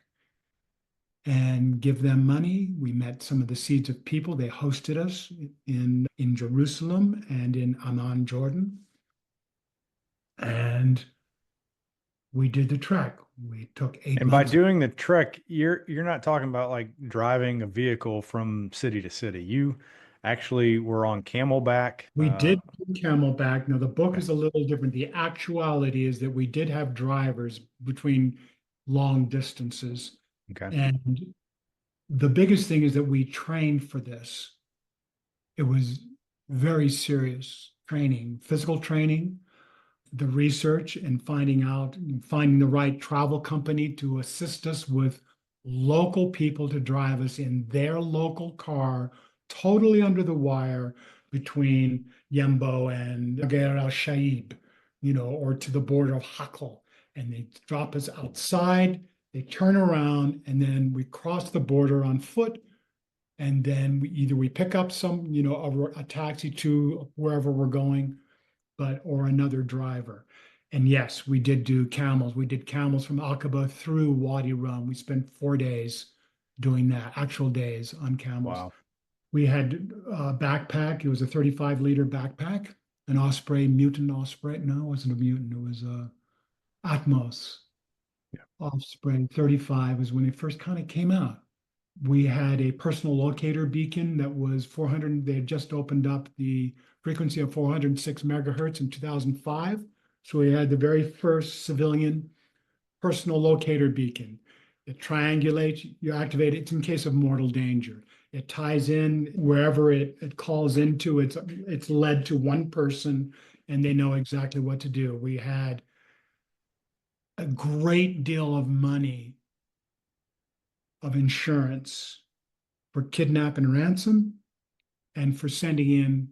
S2: and give them money. We met some of the Seeds of People. They hosted us in Jerusalem and in Amman, Jordan. And we did the trek. We took 8
S1: And by
S2: months.
S1: doing the trek, you're not talking about like driving a vehicle from city to city. You actually were on camelback.
S2: We did do Camelback. Now, the book
S1: Okay.
S2: is a little different. The actuality is that we did have drivers between long distances.
S1: Okay.
S2: And the biggest thing is that we trained for this. It was very serious training, physical training, the research and finding the right travel company to assist us with local people to drive us in their local car, totally under the wire between Yembo and Gher al Shaib, or to the border of Hakl. And they drop us outside, they turn around, and then we cross the border on foot. And then we pick up a taxi to wherever we're going, or another driver. And yes, we did do camels. We did camels from Aqaba through Wadi Rum. We spent 4 days doing that, actual days on camels.
S1: Wow.
S2: We had a backpack. It was a 35-liter backpack, an Osprey, mutant Osprey. No, it wasn't a mutant. It was a Atmos
S1: Yeah.
S2: Osprey 35 was when it first kind of came out. We had a personal locator beacon that was 400. They had just opened up the frequency of 406 megahertz in 2005. So we had the very first civilian personal locator beacon. It triangulates, you activate it in case of mortal danger. It ties in wherever it calls into. It's led to one person and they know exactly what to do. We had a great deal of money of insurance for kidnap and ransom and for sending in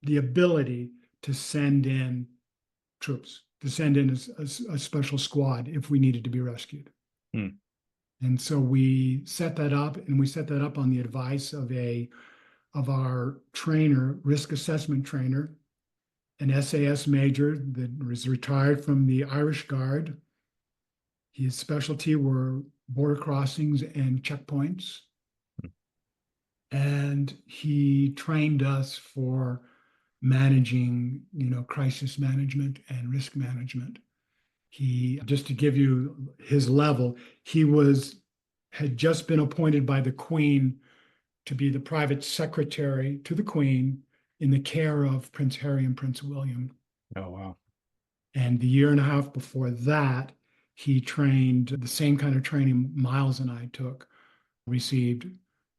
S2: the ability to send in troops, to send in a special squad if we needed to be rescued.
S1: Hmm.
S2: And so we set that up, and we set that up on the advice of our trainer, risk assessment trainer, an SAS major that was retired from the Irish Guard. His specialty were border crossings and checkpoints. And he trained us for managing, crisis management and risk management. He, just to give you his level, had just been appointed by the Queen to be the private secretary to the Queen in the care of Prince Harry and Prince William.
S1: Oh, wow.
S2: And the year and a half before that, he trained the same kind of training Miles and I received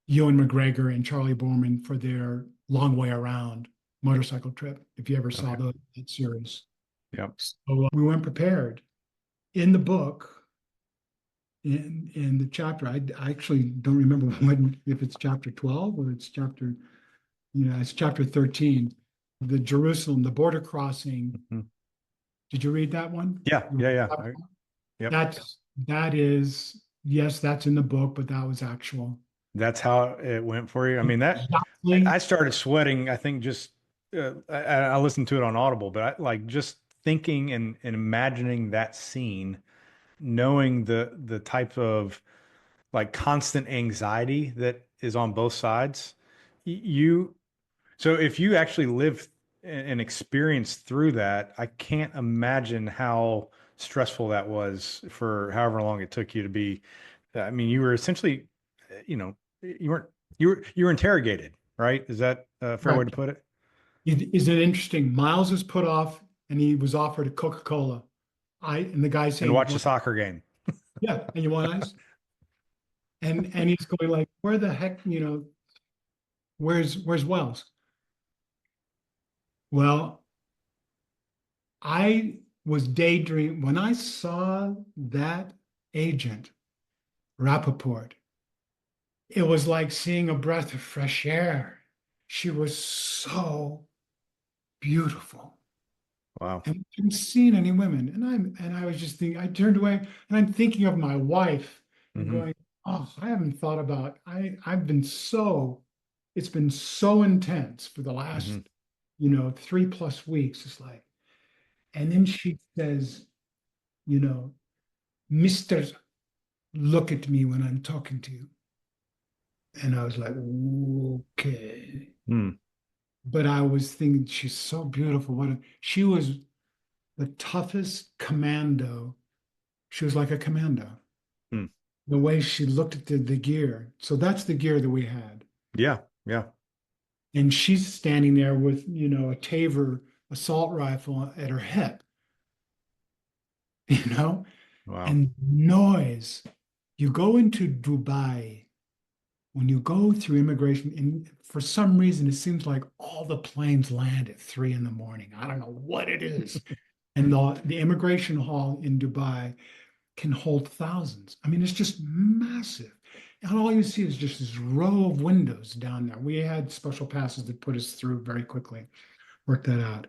S2: Ewan McGregor and Charlie Borman for their Long Way Around motorcycle trip, if you ever saw
S1: Okay.
S2: that series.
S1: Yep.
S2: So we went prepared. In the book, in the chapter, I actually don't remember if it's chapter 12 or it's chapter 13. The Jerusalem, the border crossing.
S1: Mhm.
S2: Did you read that one?
S1: Yeah. Yeah. Yeah. Yep.
S2: That is, yes, that's in the book, but that was actual.
S1: That's how it went for you. I mean,
S2: Exactly.
S1: I started sweating, I think just, I listened to it on Audible, but I like just thinking and imagining that scene, knowing the type of like constant anxiety that is on both sides. You, So if you actually lived and experienced through that, I can't imagine how stressful that was for however long it took you to be. I mean, you were essentially, you know, you weren't you were interrogated, right? Is that a fair way to
S2: Correct.
S1: put it?
S2: Is it interesting? Miles was put off and he was offered a Coca-Cola. And the guy
S1: And
S2: saying,
S1: watch a
S2: "Well,
S1: soccer game.
S2: yeah, and you want ice?" And he's going like, where the heck, where's Wells? Well, I was daydreaming when I saw that agent, Rappaport. It was like seeing a breath of fresh air. She was so beautiful.
S1: Wow.
S2: And I haven't seen any women. And I was just thinking, I turned away and I'm thinking of my wife and
S1: Hmm.
S2: going, oh, I haven't thought about I've been so it's been so intense for the
S1: Hmm.
S2: last, 3+ weeks. It's like, and then she says, you know, Mr. Look at me when I'm talking to you. And I was like, okay.
S1: Hmm.
S2: But I was thinking, she's so beautiful. She was the toughest commando. She was like a commando.
S1: Hmm.
S2: The way she looked at the gear. So that's the gear that we had.
S1: Yeah. Yeah.
S2: And she's standing there with, a Taver assault rifle at her hip, you know,
S1: Wow.
S2: and noise. You go into Dubai, when you go through immigration, and for some reason, it seems like all the planes land at 3 in the morning. I don't know what it is. And the immigration hall in Dubai can hold thousands. I mean, it's just massive. And all you see is just this row of windows down there. We had special passes that put us through very quickly, worked that out.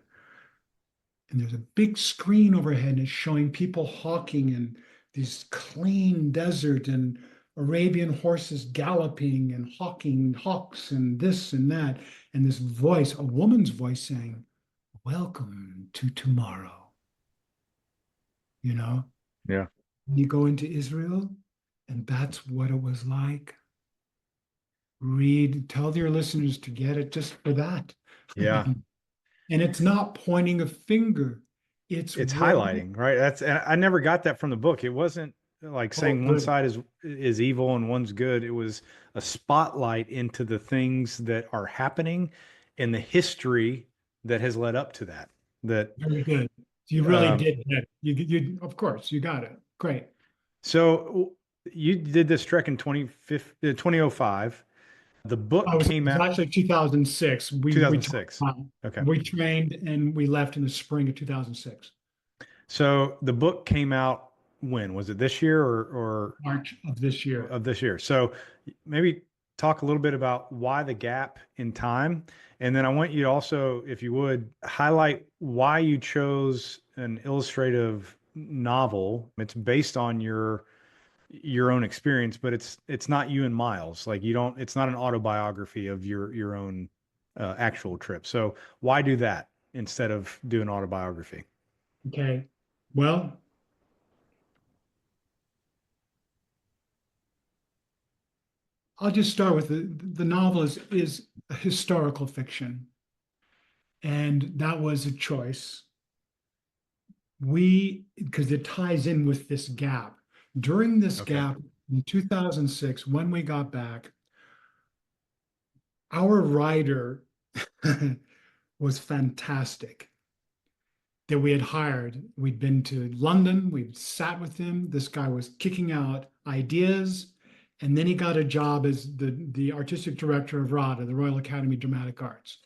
S2: And there's a big screen overhead and it's showing people hawking in this clean desert and Arabian horses galloping and hawking hawks and this and that. And this voice, a woman's voice saying, "Welcome to tomorrow." You know,
S1: Yeah.
S2: you go into Israel and that's what it was like. Tell your listeners to get it just for that. I
S1: Yeah.
S2: mean, and it's not pointing a finger. It's
S1: It's
S2: what,
S1: highlighting, right? And I never got that from the book. It wasn't like
S2: oh,
S1: saying one
S2: good.
S1: side is evil and one's good. It was a spotlight into the things that are happening and the history that has led up to that. That
S2: Very good. You really
S1: um,
S2: did get it. Of course, you got it. Great.
S1: so you did this trek in 2005. The book
S2: It
S1: came
S2: was
S1: out
S2: actually 2006.2006.
S1: Okay.
S2: We trained and we left in the spring of 2006,
S1: So the book came out when? Was it this year or
S2: March of this year.
S1: of this year? So maybe talk a little bit about why the gap in time. And then I want you to also, if you would, highlight why you chose an illustrative novel. It's based on your own experience, but it's not you and Miles. Like you don't, it's not an autobiography of your own actual trip. So why do that instead of do an autobiography?
S2: Okay. Well, I'll just start with the novel is a historical fiction, and that was a choice. Because it ties in with this gap. During this
S1: Okay.
S2: gap in 2006, when we got back, our writer was fantastic that we had hired. We'd been to London, we'd sat with him. This guy was kicking out ideas. And then he got a job as the artistic director of RADA, the Royal Academy of Dramatic Arts.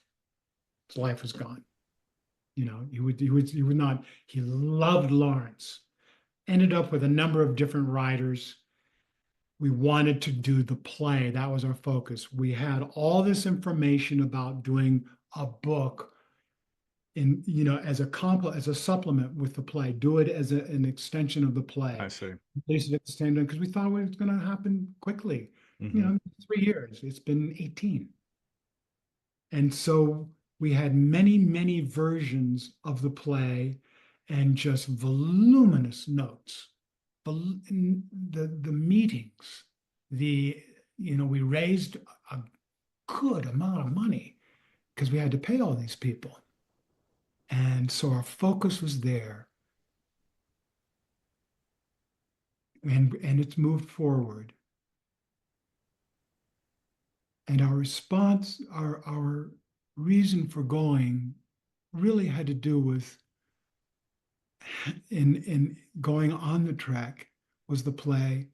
S2: His life was gone. He would not, he loved Lawrence. Ended up with a number of different writers. We wanted to do the play. That was our focus. We had all this information about doing a book as a supplement with the play. Do it as an extension of the
S1: I
S2: play.
S1: see.
S2: Release it at the same time because we thought it was going to happen quickly.
S1: Hmm.
S2: 3 years. It's been 18. And so we had many, many versions of the play and just voluminous notes. The meetings, we raised a good amount of money because we had to pay all these people. And so our focus was there, and it's moved forward. And our response, our reason for going really had to do with in going on the trek was the play,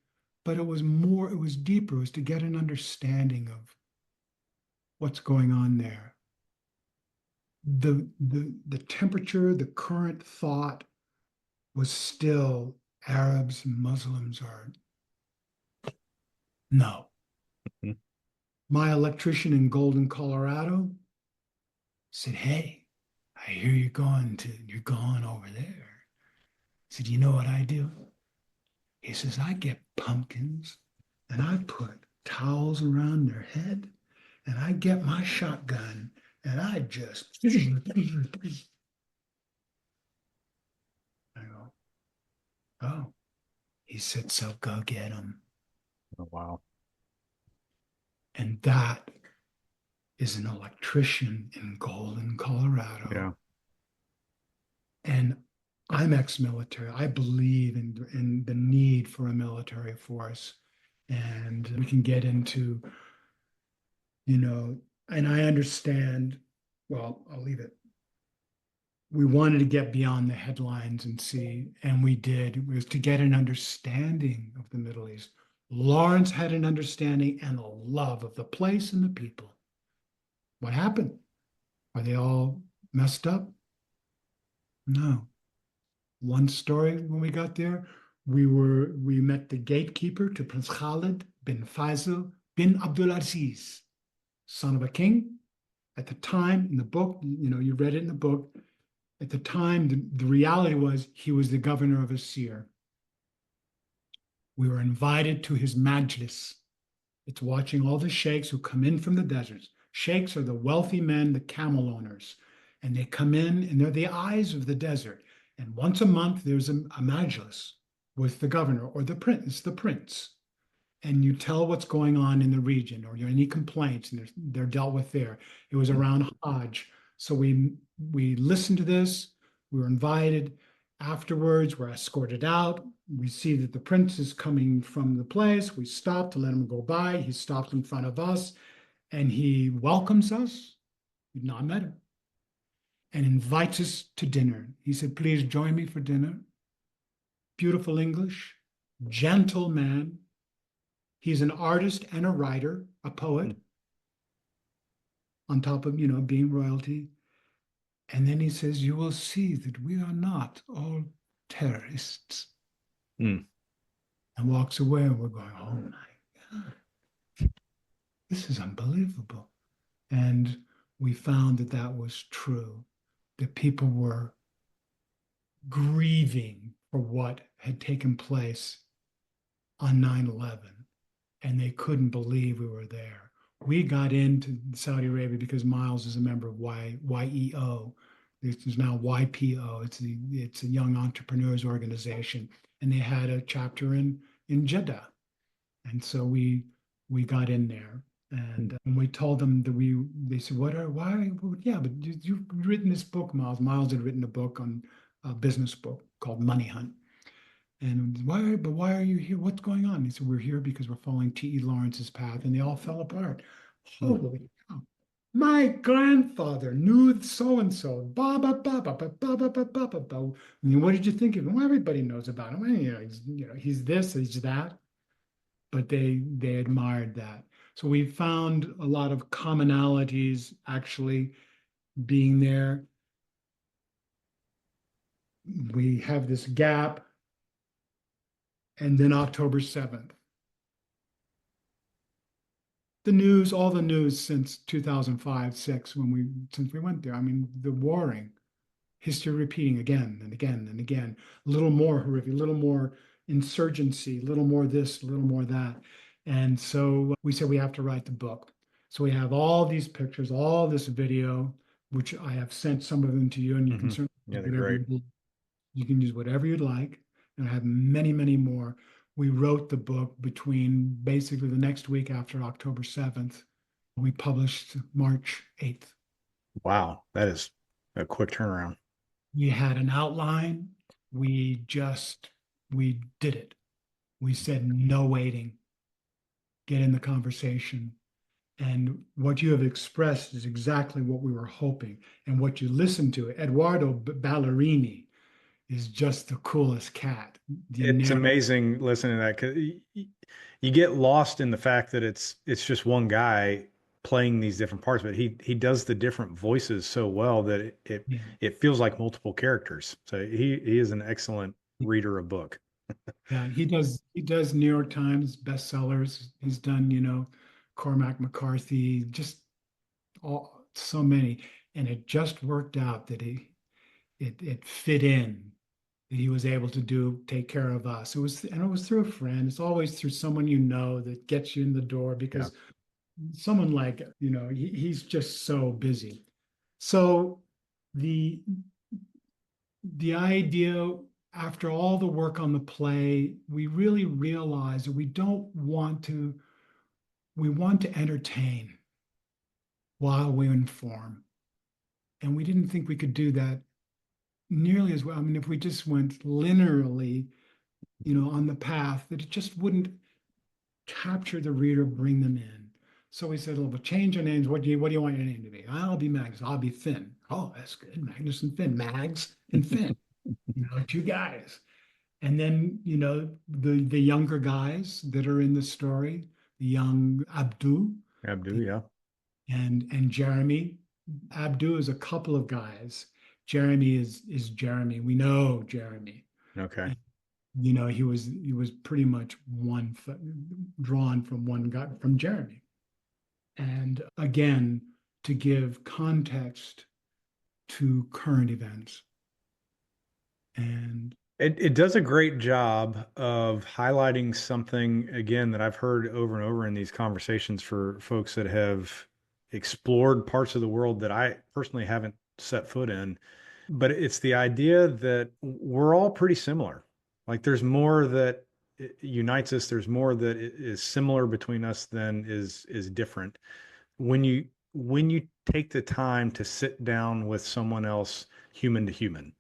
S2: but it was more, it was deeper, it was to get an understanding of what's going on there. The temperature, the current thought was still Arabs and Muslims are no.
S1: Mhm.
S2: My electrician in Golden, Colorado said, "Hey, I hear you're going over there." I said, "You know what I do?" He says, "I get pumpkins and I put towels around their head and I get my shotgun and I just I go, oh." He said, "So go get them."
S1: Oh, wow.
S2: And that is an electrician in Golden, Colorado.
S1: Yeah.
S2: And I'm ex-military. I believe in the need for a military force. And we can get into, you know, and I understand, well, I'll leave it. We wanted to get beyond the headlines and see, and we did. It was to get an understanding of the Middle East. Lawrence had an understanding and a love of the place and the people. What happened? Are they all messed up? No. One story when we got there, we met the gatekeeper to Prince Khalid bin Faisal bin Abdulaziz, son of a king. At the time in the book, you read it in the book. At the time, the reality was he was the governor of Asir. We were invited to his majlis. It's watching all the sheikhs who come in from the deserts. Sheikhs are the wealthy men, the camel owners, and they come in and they're the eyes of the desert. And once a month, there's a majlis with the governor or the prince. It's the prince. And you tell what's going on in the region or any complaints, and they're dealt with there. It was around Hajj. So we listened to this. We were invited. Afterwards, we're escorted out. We see that the prince is coming from the place. We stop to let him go by. He stops in front of us and he welcomes us. We've not met him and invites us to dinner. He said, "Please join me for dinner." Beautiful English, gentle man. He's an artist and a writer, a poet, on top of, being royalty. And then he says, "You will see that we are not all terrorists."
S1: Mm.
S2: And walks away, and we're going, "Oh my God, this is unbelievable." And we found that that was true, that people were grieving for what had taken place on 9/11, and they couldn't believe we were there. We got into Saudi Arabia because Miles is a member of YEO. This is now YPO. It's a young entrepreneurs organization, and they had a chapter in Jeddah, and so we got in there, and when we told them that they said, why? Well, yeah, but you've written this book, Miles. Miles had written a book on a business book called Money Hunt. And why are you here? What's going on? He said, "We're here because we're following T.E. Lawrence's path," and they all fell apart. Holy cow. My grandfather knew so and so. Ba ba ba ba ba ba ba ba ba ba ba. I mean, what did you think of him? Well, everybody knows about him. Well, he's this, he's that. But they admired that. So we found a lot of commonalities actually being there. We have this gap, and then October 7th. All the news since 2005, 6, since we went there. I mean, the warring, history repeating again and again and again, a little more horrific, a little more insurgency, a little more this, a little more that. And so we said we have to write the book. So we have all these pictures, all this video, which I have sent some of them to you, and you can certainly
S1: Yeah, they're great.
S2: you can use whatever you'd like. And I have many, many more. We wrote the book between basically the next week after October 7th. We published March 8th.
S1: Wow, that is a quick turnaround.
S2: We had an outline. We did it. We said no waiting, get in the conversation. And what you have expressed is exactly what we were hoping. And what you listened to, Eduardo Ballerini is just the coolest cat. The
S1: It's
S2: narrative,
S1: amazing listening to that because you get lost in the fact that it's just one guy playing these different parts, but he does the different voices so well that it feels like multiple characters. So he is an excellent reader of book.
S2: yeah, he does New York Times bestsellers. He's done, Cormac McCarthy, just so many. And it just worked out that it fit in that he was able to take care of us. It was through a friend. It's always through someone that gets you in the door
S1: Yeah.
S2: because someone like, he's just so busy. So the the idea after all the work on the play, we really realized that we want to entertain while we inform. And we didn't think we could do that nearly as well. I mean, if we just went linearly, on the path, that it just wouldn't capture the reader, bring them in. So we said, we'll change our names. What do you want your name to be? I'll be Magnus. I'll be Finn. Oh, that's good. Magnus and Finn. Mags and Finn. Two guys. And then, the younger guys that are in the story, the young Abdu
S1: Abdu, yeah.
S2: and Jeremy. Abdu is a couple of guys. Jeremy is Jeremy. We know Jeremy.
S1: Okay.
S2: And, he was pretty much drawn from one guy, from Jeremy. And again, to give context to current events. And
S1: It does a great job of highlighting something again that I've heard over and over in these conversations for folks that have explored parts of the world that I personally haven't set foot in. But it's the idea that we're all pretty similar. Like there's more that unites us, there's more that is similar between us than is different. When you take the time to sit down with someone else human to human,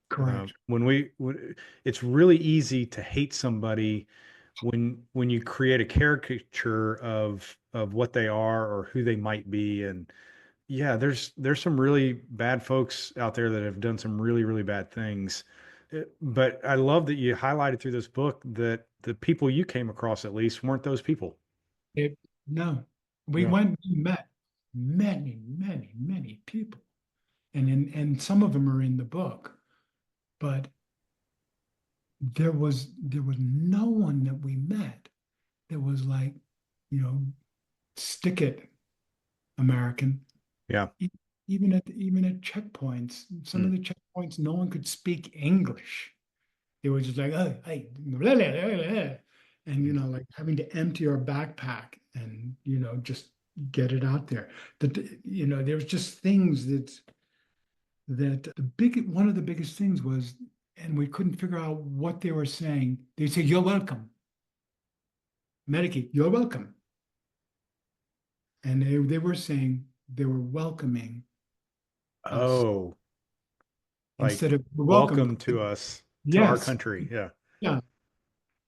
S2: correct.
S1: it's really easy to hate somebody when you create a caricature of what they are or who they might be. And yeah, there's some really bad folks out there that have done some really, really bad things. But I love that you highlighted through this book that the people you came across at least weren't those people.
S2: No, we
S1: Yeah.
S2: went and met many, many, many people, and some of them are in the book, but there was no one that we met that was like, stick it, American.
S1: Yeah.
S2: E- even at checkpoints, some of
S1: Mm.
S2: the checkpoints, no one could speak English. They were just like, oh, hey, blah, blah, blah, blah. And like having to empty our backpack and just get it out there. That there was just things that one of the biggest things was, and we couldn't figure out what they were saying. They say, "You're welcome, Medicaid. You're welcome," and they were saying they were welcoming us
S1: Oh, like
S2: instead of "You're welcome."
S1: welcome to us, to our
S2: Yes,
S1: country. Yeah.
S2: yeah.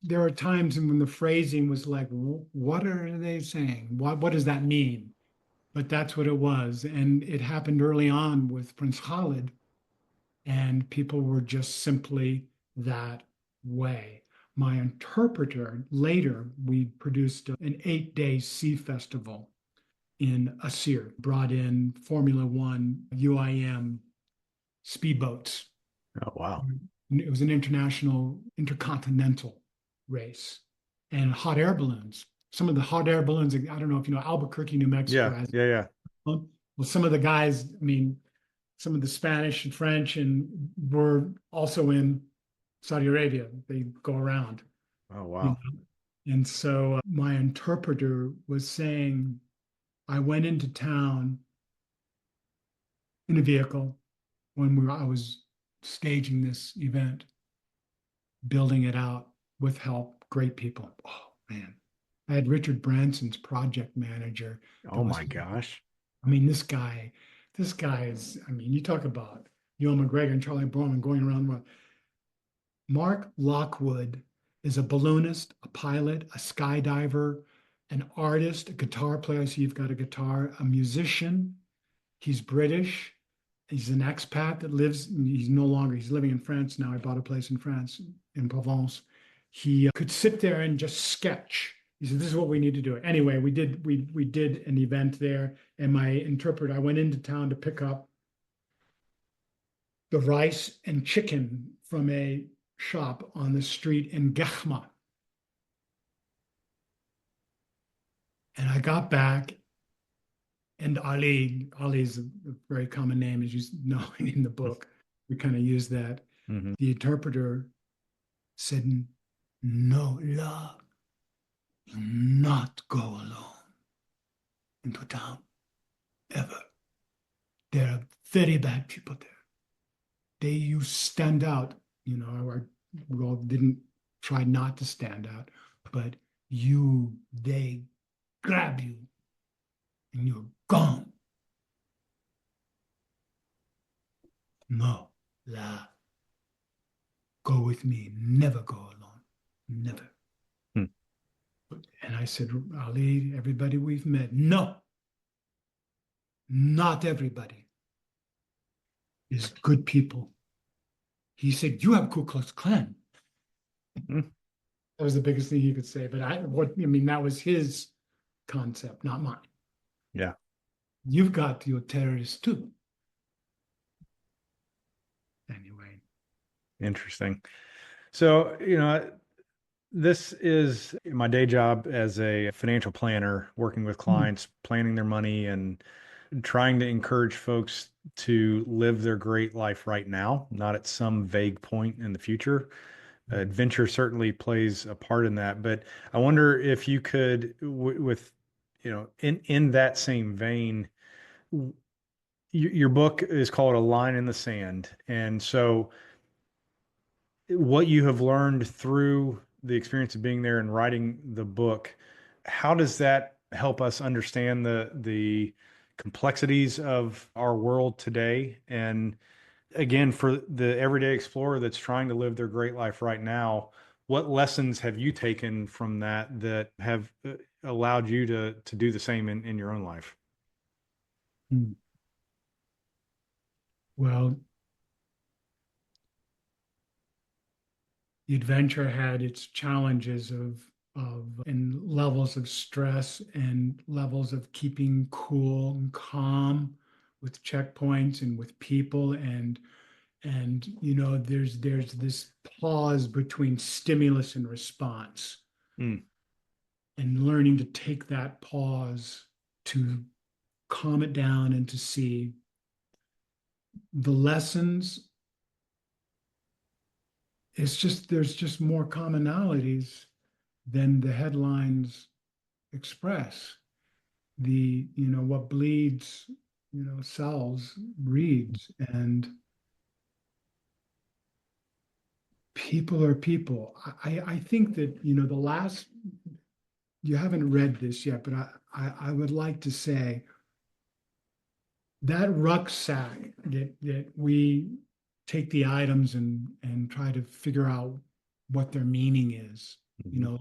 S2: There are times when the phrasing was like, "What are they saying? What does that mean?" But that's what it was, and it happened early on with Prince Khalid, and people were just simply that way. My interpreter, later, we produced an 8-day sea festival in Asir, brought in Formula One, UIM speedboats.
S1: Oh, wow.
S2: It was an international, intercontinental race. And hot air balloons. Some of the hot air balloons, I don't know if you know, Albuquerque, New Mexico
S1: Yeah.
S2: has,
S1: Yeah. Yeah.
S2: well, some of the guys, I mean, some of the Spanish and French and were also in Saudi Arabia. They go around,
S1: Oh,
S2: you
S1: wow.
S2: know. And so my interpreter was saying, I went into town in a vehicle when I was staging this event, building it out with help, great people. Oh man. I had Richard Branson's project manager that
S1: Oh
S2: was,
S1: my gosh.
S2: I mean, this guy This guy is, I mean, you talk about Ewan McGregor and Charlie Broman going around the world. Mark Lockwood is a balloonist, a pilot, a skydiver, an artist, a guitar player. So you've got a guitar, a musician. He's British. He's an expat that lives, he's no longer, he's living in France now. I bought a place in France, in Provence. He could sit there and just sketch. He said, this is what we need to do. Anyway, we did an event there, and my interpreter, I went into town to pick up the rice and chicken from a shop on the street in Ghahma. And I got back, and Ali's a very common name, as you know in the book. We kind of use that.
S1: Mm-hmm.
S2: The interpreter said, no, La, do not go alone into town, ever. There are very bad people there. You stand out. You know, we all didn't try not to stand out, but they grab you and you're gone. No, La, go with me. Never go alone. Never. And I said, Ali, everybody we've met. No, not everybody is good people. He said, you have Ku Klux Klan. That was the biggest thing he could say. But that was his concept, not mine.
S1: Yeah.
S2: You've got your terrorists too. Anyway.
S1: Interesting. So, this is my day job as a financial planner, working with clients, planning their money and trying to encourage folks to live their great life right now, not at some vague point in the future. Adventure certainly plays a part in that, but I wonder if you could, in that same vein, your book is called A Line in the Sand. And so what you have learned through the experience of being there and writing the book, how does that help us understand the complexities of our world today? And again, for the everyday explorer that's trying to live their great life right now, what lessons have you taken from that have allowed you to do the same in your own life?
S2: Well, the adventure had its challenges and levels of stress and levels of keeping cool and calm with checkpoints and with people and there's this pause between stimulus and response, and learning to take that pause to calm it down and to see the lessons. There's just more commonalities than the headlines express. What bleeds, sells, reads, and people are people. I think that, you haven't read this yet, but I would like to say that rucksack that we take the items and try to figure out what their meaning is.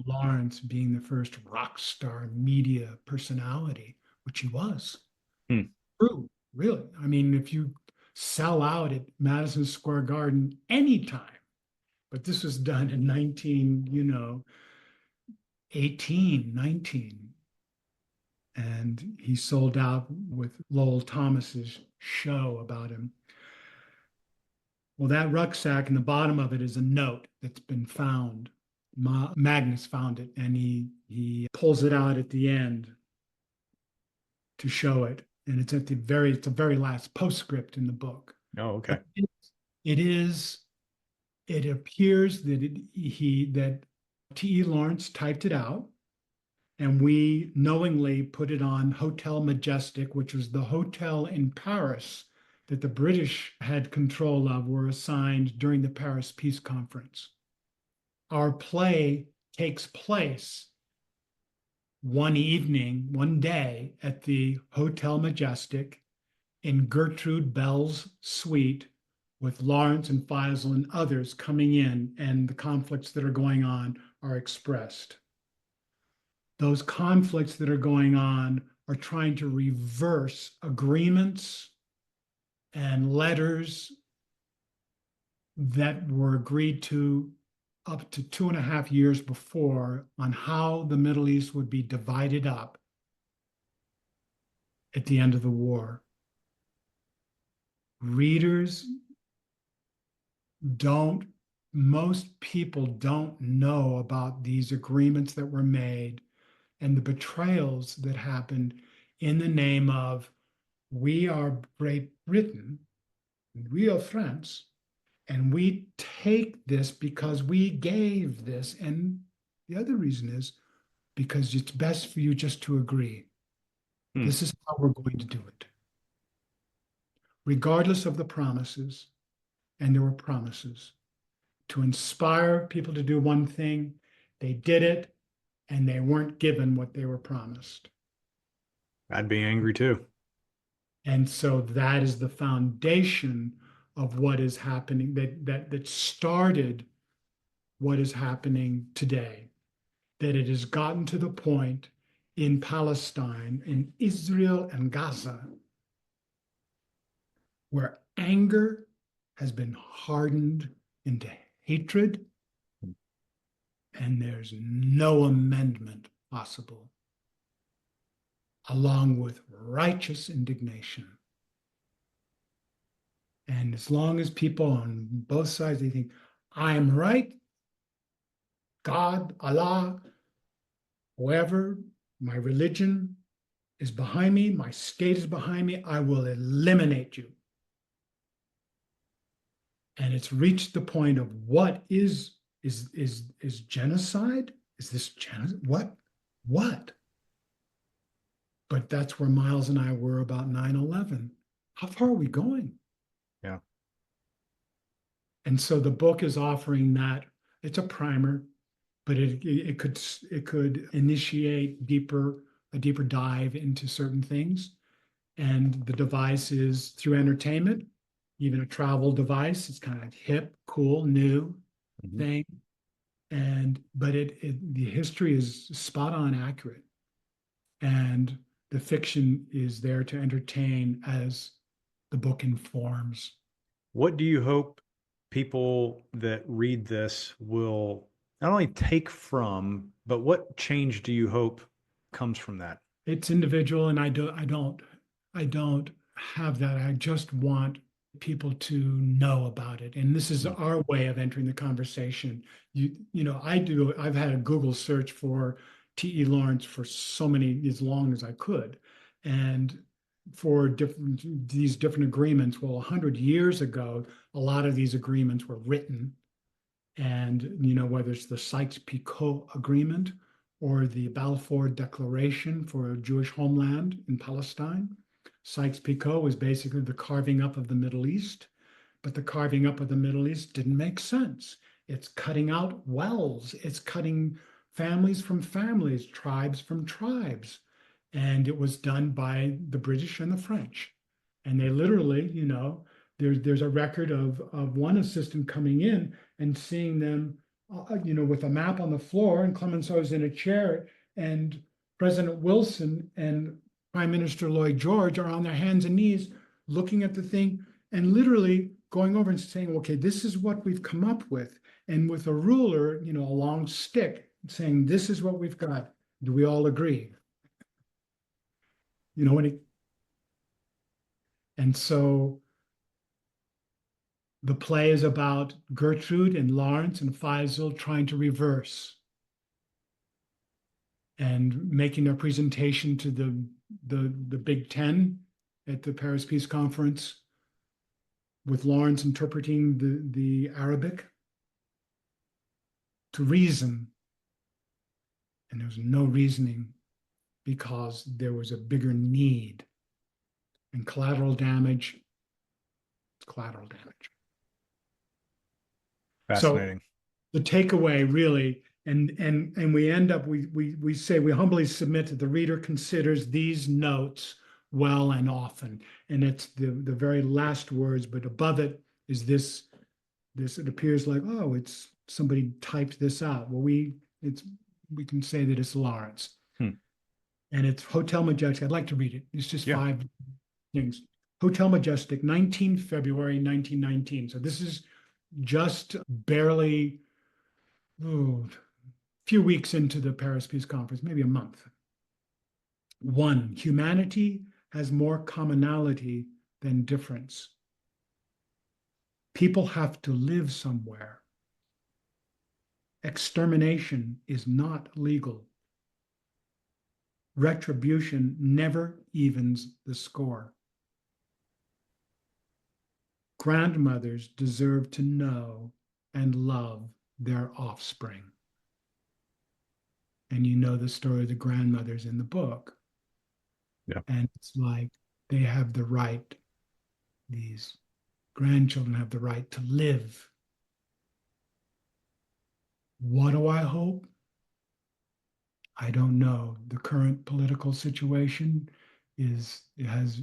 S2: Lawrence being the first rock star media personality, which he was. True, really. I mean, if you sell out at Madison Square Garden anytime, but this was done in 18, 19. And he sold out with Lowell Thomas's show about him. Well, that rucksack, in the bottom of it is a note that's been found. Magnus found it, and he pulls it out at the end to show it. And it's the very last postscript in the book.
S1: Oh, okay.
S2: It appears that T.E. Lawrence typed it out, and we knowingly put it on Hotel Majestic, which was the hotel in Paris that the British had control of, were assigned during the Paris Peace Conference. Our play takes place one evening, one day at the Hotel Majestic, in Gertrude Bell's suite with Lawrence and Faisal and others coming in, and the conflicts that are going on are expressed. Those conflicts that are going on are trying to reverse agreements and letters that were agreed to up to 2.5 years before on how the Middle East would be divided up at the end of the war. Readers don't, most people don't know about these agreements that were made and the betrayals that happened in the name of, we are Great Britain, we are France, and we take this because we gave this. And the other reason is because it's best for you just to agree. This is how we're going to do it. Regardless of the promises, and there were promises to inspire people to do one thing, they did it, and they weren't given what they were promised.
S1: I'd be angry too.
S2: And so that is the foundation of what is happening, that started what is happening today. That it has gotten to the point in Palestine, in Israel and Gaza, where anger has been hardened into hatred, and there's no amendment possible, along with righteous indignation. And as long as people on both sides, they think, I am right, God, Allah, whoever, my religion is behind me, my state is behind me, I will eliminate you. And it's reached the point of what is genocide? Is this genocide? What? But that's where Miles and I were about 9/11. How far are we going?
S1: Yeah.
S2: And so the book is offering that. It's a primer, but it could initiate a deeper dive into certain things. And the device is through entertainment, even a travel device. It's kind of hip, cool, new thing. But the history is spot on accurate. And the fiction is there to entertain as the book informs.
S1: What do you hope people that read this will not only take from, but what change do you hope comes from that?
S2: It's individual, and I don't have that. I just want people to know about it. And this is our way of entering the conversation. I've had a Google search for T.E. Lawrence for as long as I could. And for these different agreements, well, 100 years ago, a lot of these agreements were written. And, whether it's the Sykes-Picot Agreement or the Balfour Declaration for a Jewish homeland in Palestine. Sykes-Picot was basically the carving up of the Middle East, but the carving up of the Middle East didn't make sense. It's cutting out wells. It's cutting families from families, tribes from tribes. And it was done by the British and the French. And they literally, there's a record of one assistant coming in and seeing them, with a map on the floor, and Clemenceau was in a chair, and President Wilson and Prime Minister Lloyd George are on their hands and knees looking at the thing and literally going over and saying, okay, this is what we've come up with. And with a ruler, a long stick, saying, this is what we've got. Do we all agree? And so the play is about Gertrude and Lawrence and Faisal trying to reverse and making their presentation to the Big Ten at the Paris Peace Conference, with Lawrence interpreting the Arabic to reason. And there was no reasoning because there was a bigger need. And collateral damage, it's collateral damage.
S1: Fascinating.
S2: So the takeaway really, and we end up, we say, we humbly submit that the reader considers these notes well and often. And it's the very last words, but above it is this, it appears like, oh, it's somebody typed this out. Well, we can say that it's Lawrence.
S1: Hmm.
S2: And it's Hotel Majestic. I'd like to read it. It's just
S1: Yeah.
S2: 5 things. Hotel Majestic, 19 February 1919. So this is just barely a few weeks into the Paris Peace Conference, maybe a month. 1, humanity has more commonality than difference. People have to live somewhere. Extermination is not legal. Retribution never evens the score. Grandmothers deserve to know and love their offspring. And you know the story of the grandmothers in the book.
S1: Yeah.
S2: And it's like they have the right, these grandchildren have the right to live. What do I hope? I don't know. The current political situation it has,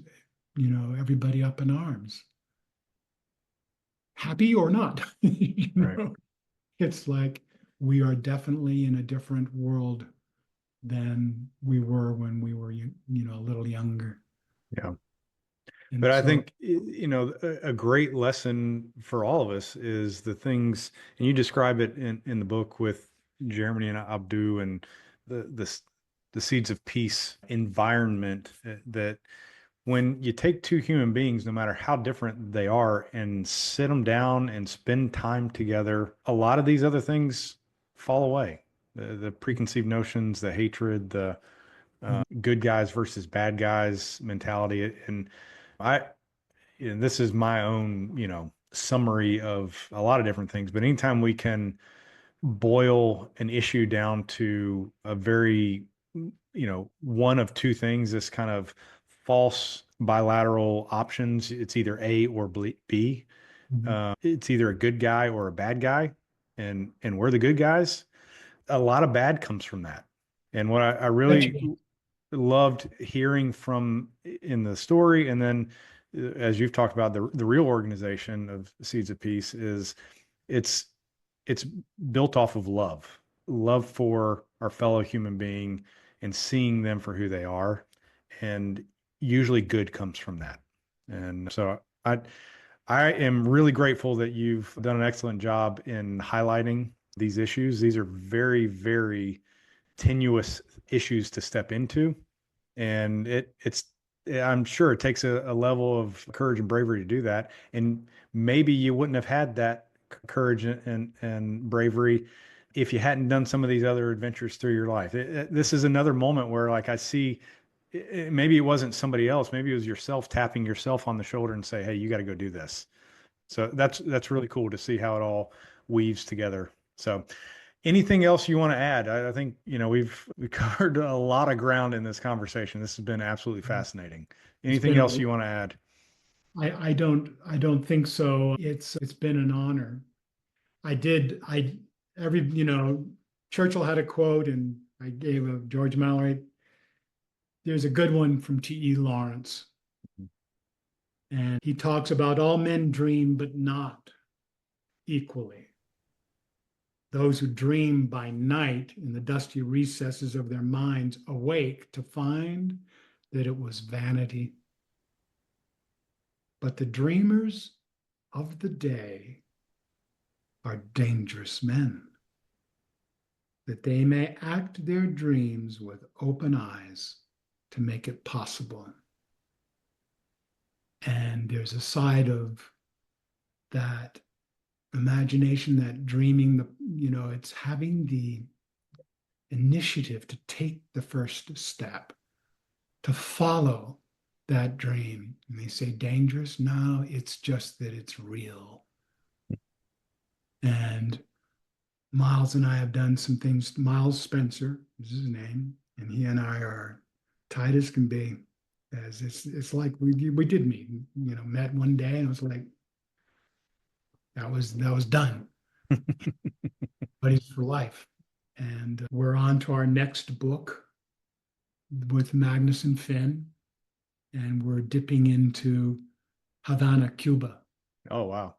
S2: everybody up in arms. Happy or not,
S1: Right.
S2: it's like we are definitely in a different world than we were when we were, a little younger.
S1: Yeah.
S2: And
S1: But I
S2: so,
S1: think, a great lesson for all of us is the things, and you describe it in the book with Germany and Abdu and the seeds of peace environment, that when you take two human beings, no matter how different they are, and sit them down and spend time together, a lot of these other things fall away. The preconceived notions, the hatred, the good guys versus bad guys mentality. And I, this is my own, summary of a lot of different things, but anytime we can boil an issue down to a very, one of two things, this kind of false bilateral options, it's either A or B. It's either a good guy or a bad guy, and we're the good guys. A lot of bad comes from that. And what I really loved hearing from in the story, and then as you've talked about, the real organization of Seeds of Peace is it's it's built off of love for our fellow human being and seeing them for who they are, and usually good comes from that. And so I am really grateful that you've done an excellent job in highlighting these issues. These are very, very tenuous issues to step into, and I'm sure it takes a level of courage and bravery to do that. And maybe you wouldn't have had that courage and bravery if you hadn't done some of these other adventures through your life. This is another moment where, like, I see, maybe it wasn't somebody else, maybe it was yourself tapping yourself on the shoulder and say, hey, you got to go do this. So that's really cool to see how it all weaves together. So anything else you want to add? I think, we covered a lot of ground in this conversation. This has been absolutely fascinating. Anything else you want to add?
S2: I don't think so. It's been an honor. I did, every, Churchill had a quote and I gave a George Mallory. There's a good one from T.E. Lawrence. And he talks about all men dream, but not equally. Those who dream by night in the dusty recesses of their minds awake to find that it was vanity. But the dreamers of the day are dangerous men, that they may act their dreams with open eyes to make it possible. And there's a side of that imagination, that dreaming, it's having the initiative to take the first step, to follow that dream. And they say dangerous? No, it's just that it's real. And Miles and I have done some things. Miles Spencer is his name, and he and I are tight as can be. As it's like we did meet, met one day, and it was like that was done. Buddies for life, and we're on to our next book with Magnus and Finn, and we're dipping into Havana, Cuba,
S1: Oh, wow.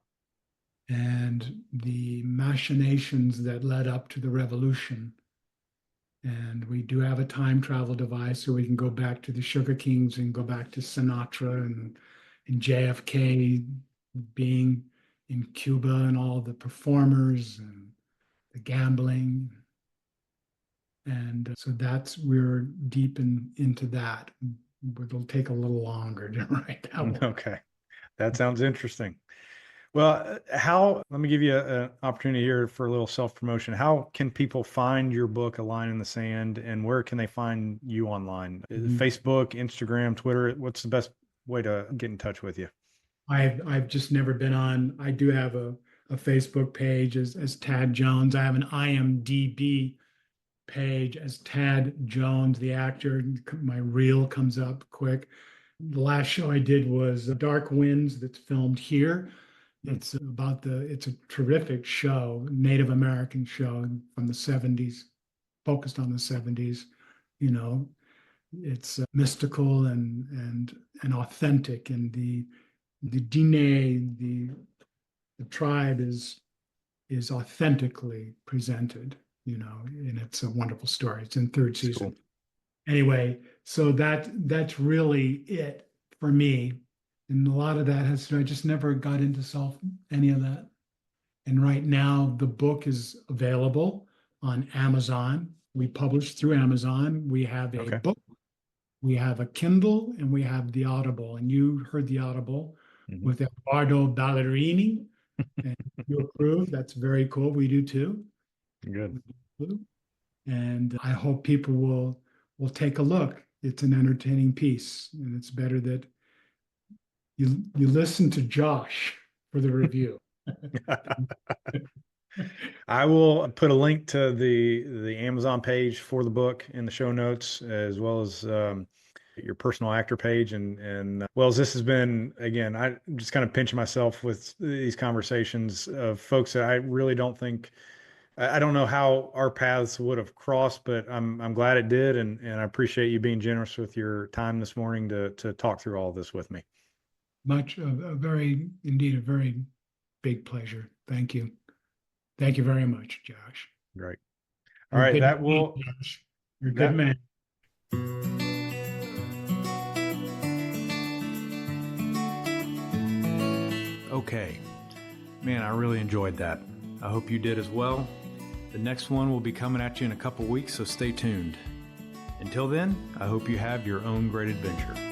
S2: and the machinations that led up to the revolution. And we do have a time travel device, so we can go back to the Sugar Kings and go back to Sinatra and JFK being in Cuba and all the performers and the gambling. And so we're deep into that. It'll take a little longer to write that one.
S1: Okay. That sounds interesting. Well, let me give you an opportunity here for a little self-promotion. How can people find your book, A Line in the Sand, and where can they find you online? Facebook, Instagram, Twitter? What's the best way to get in touch with you?
S2: I've just never been on. I do have a Facebook page as Tad Jones. I have an IMDb page as Tad Jones, the actor. My reel comes up quick. The last show I did was Dark Winds, that's filmed here. It's a terrific show, Native American show from the 70s, focused on the 70s. You know, it's mystical and authentic, and the Diné, the tribe is authentically presented, and it's a wonderful story. It's in third season.
S1: Cool.
S2: Anyway, so that's really it for me. And a lot of that I just never got into any of that. And right now the book is available on Amazon. We publish through Amazon. We have a book, we have a Kindle, and we have the Audible. And you heard the Audible with Eduardo Ballerini, and you approve. That's very cool. We do too.
S1: Good.
S2: And I hope people will take a look. It's an entertaining piece, and it's better that you listen to Josh for the review.
S1: I will put a link to the Amazon page for the book in the show notes, as well as your personal actor page. And Wells, this has been, again, I just kind of pinching myself with these conversations of folks that I really don't think, I don't know how our paths would have crossed, but I'm glad it did. And I appreciate you being generous with your time this morning to talk through all of this with me.
S2: Indeed, a very big pleasure. Thank you. Thank you very much, Josh.
S1: Great. All right.
S2: Josh. You're a good man.
S1: Okay. Man, I really enjoyed that. I hope you did as well. The next one will be coming at you in a couple weeks, so stay tuned. Until then, I hope you have your own great adventure.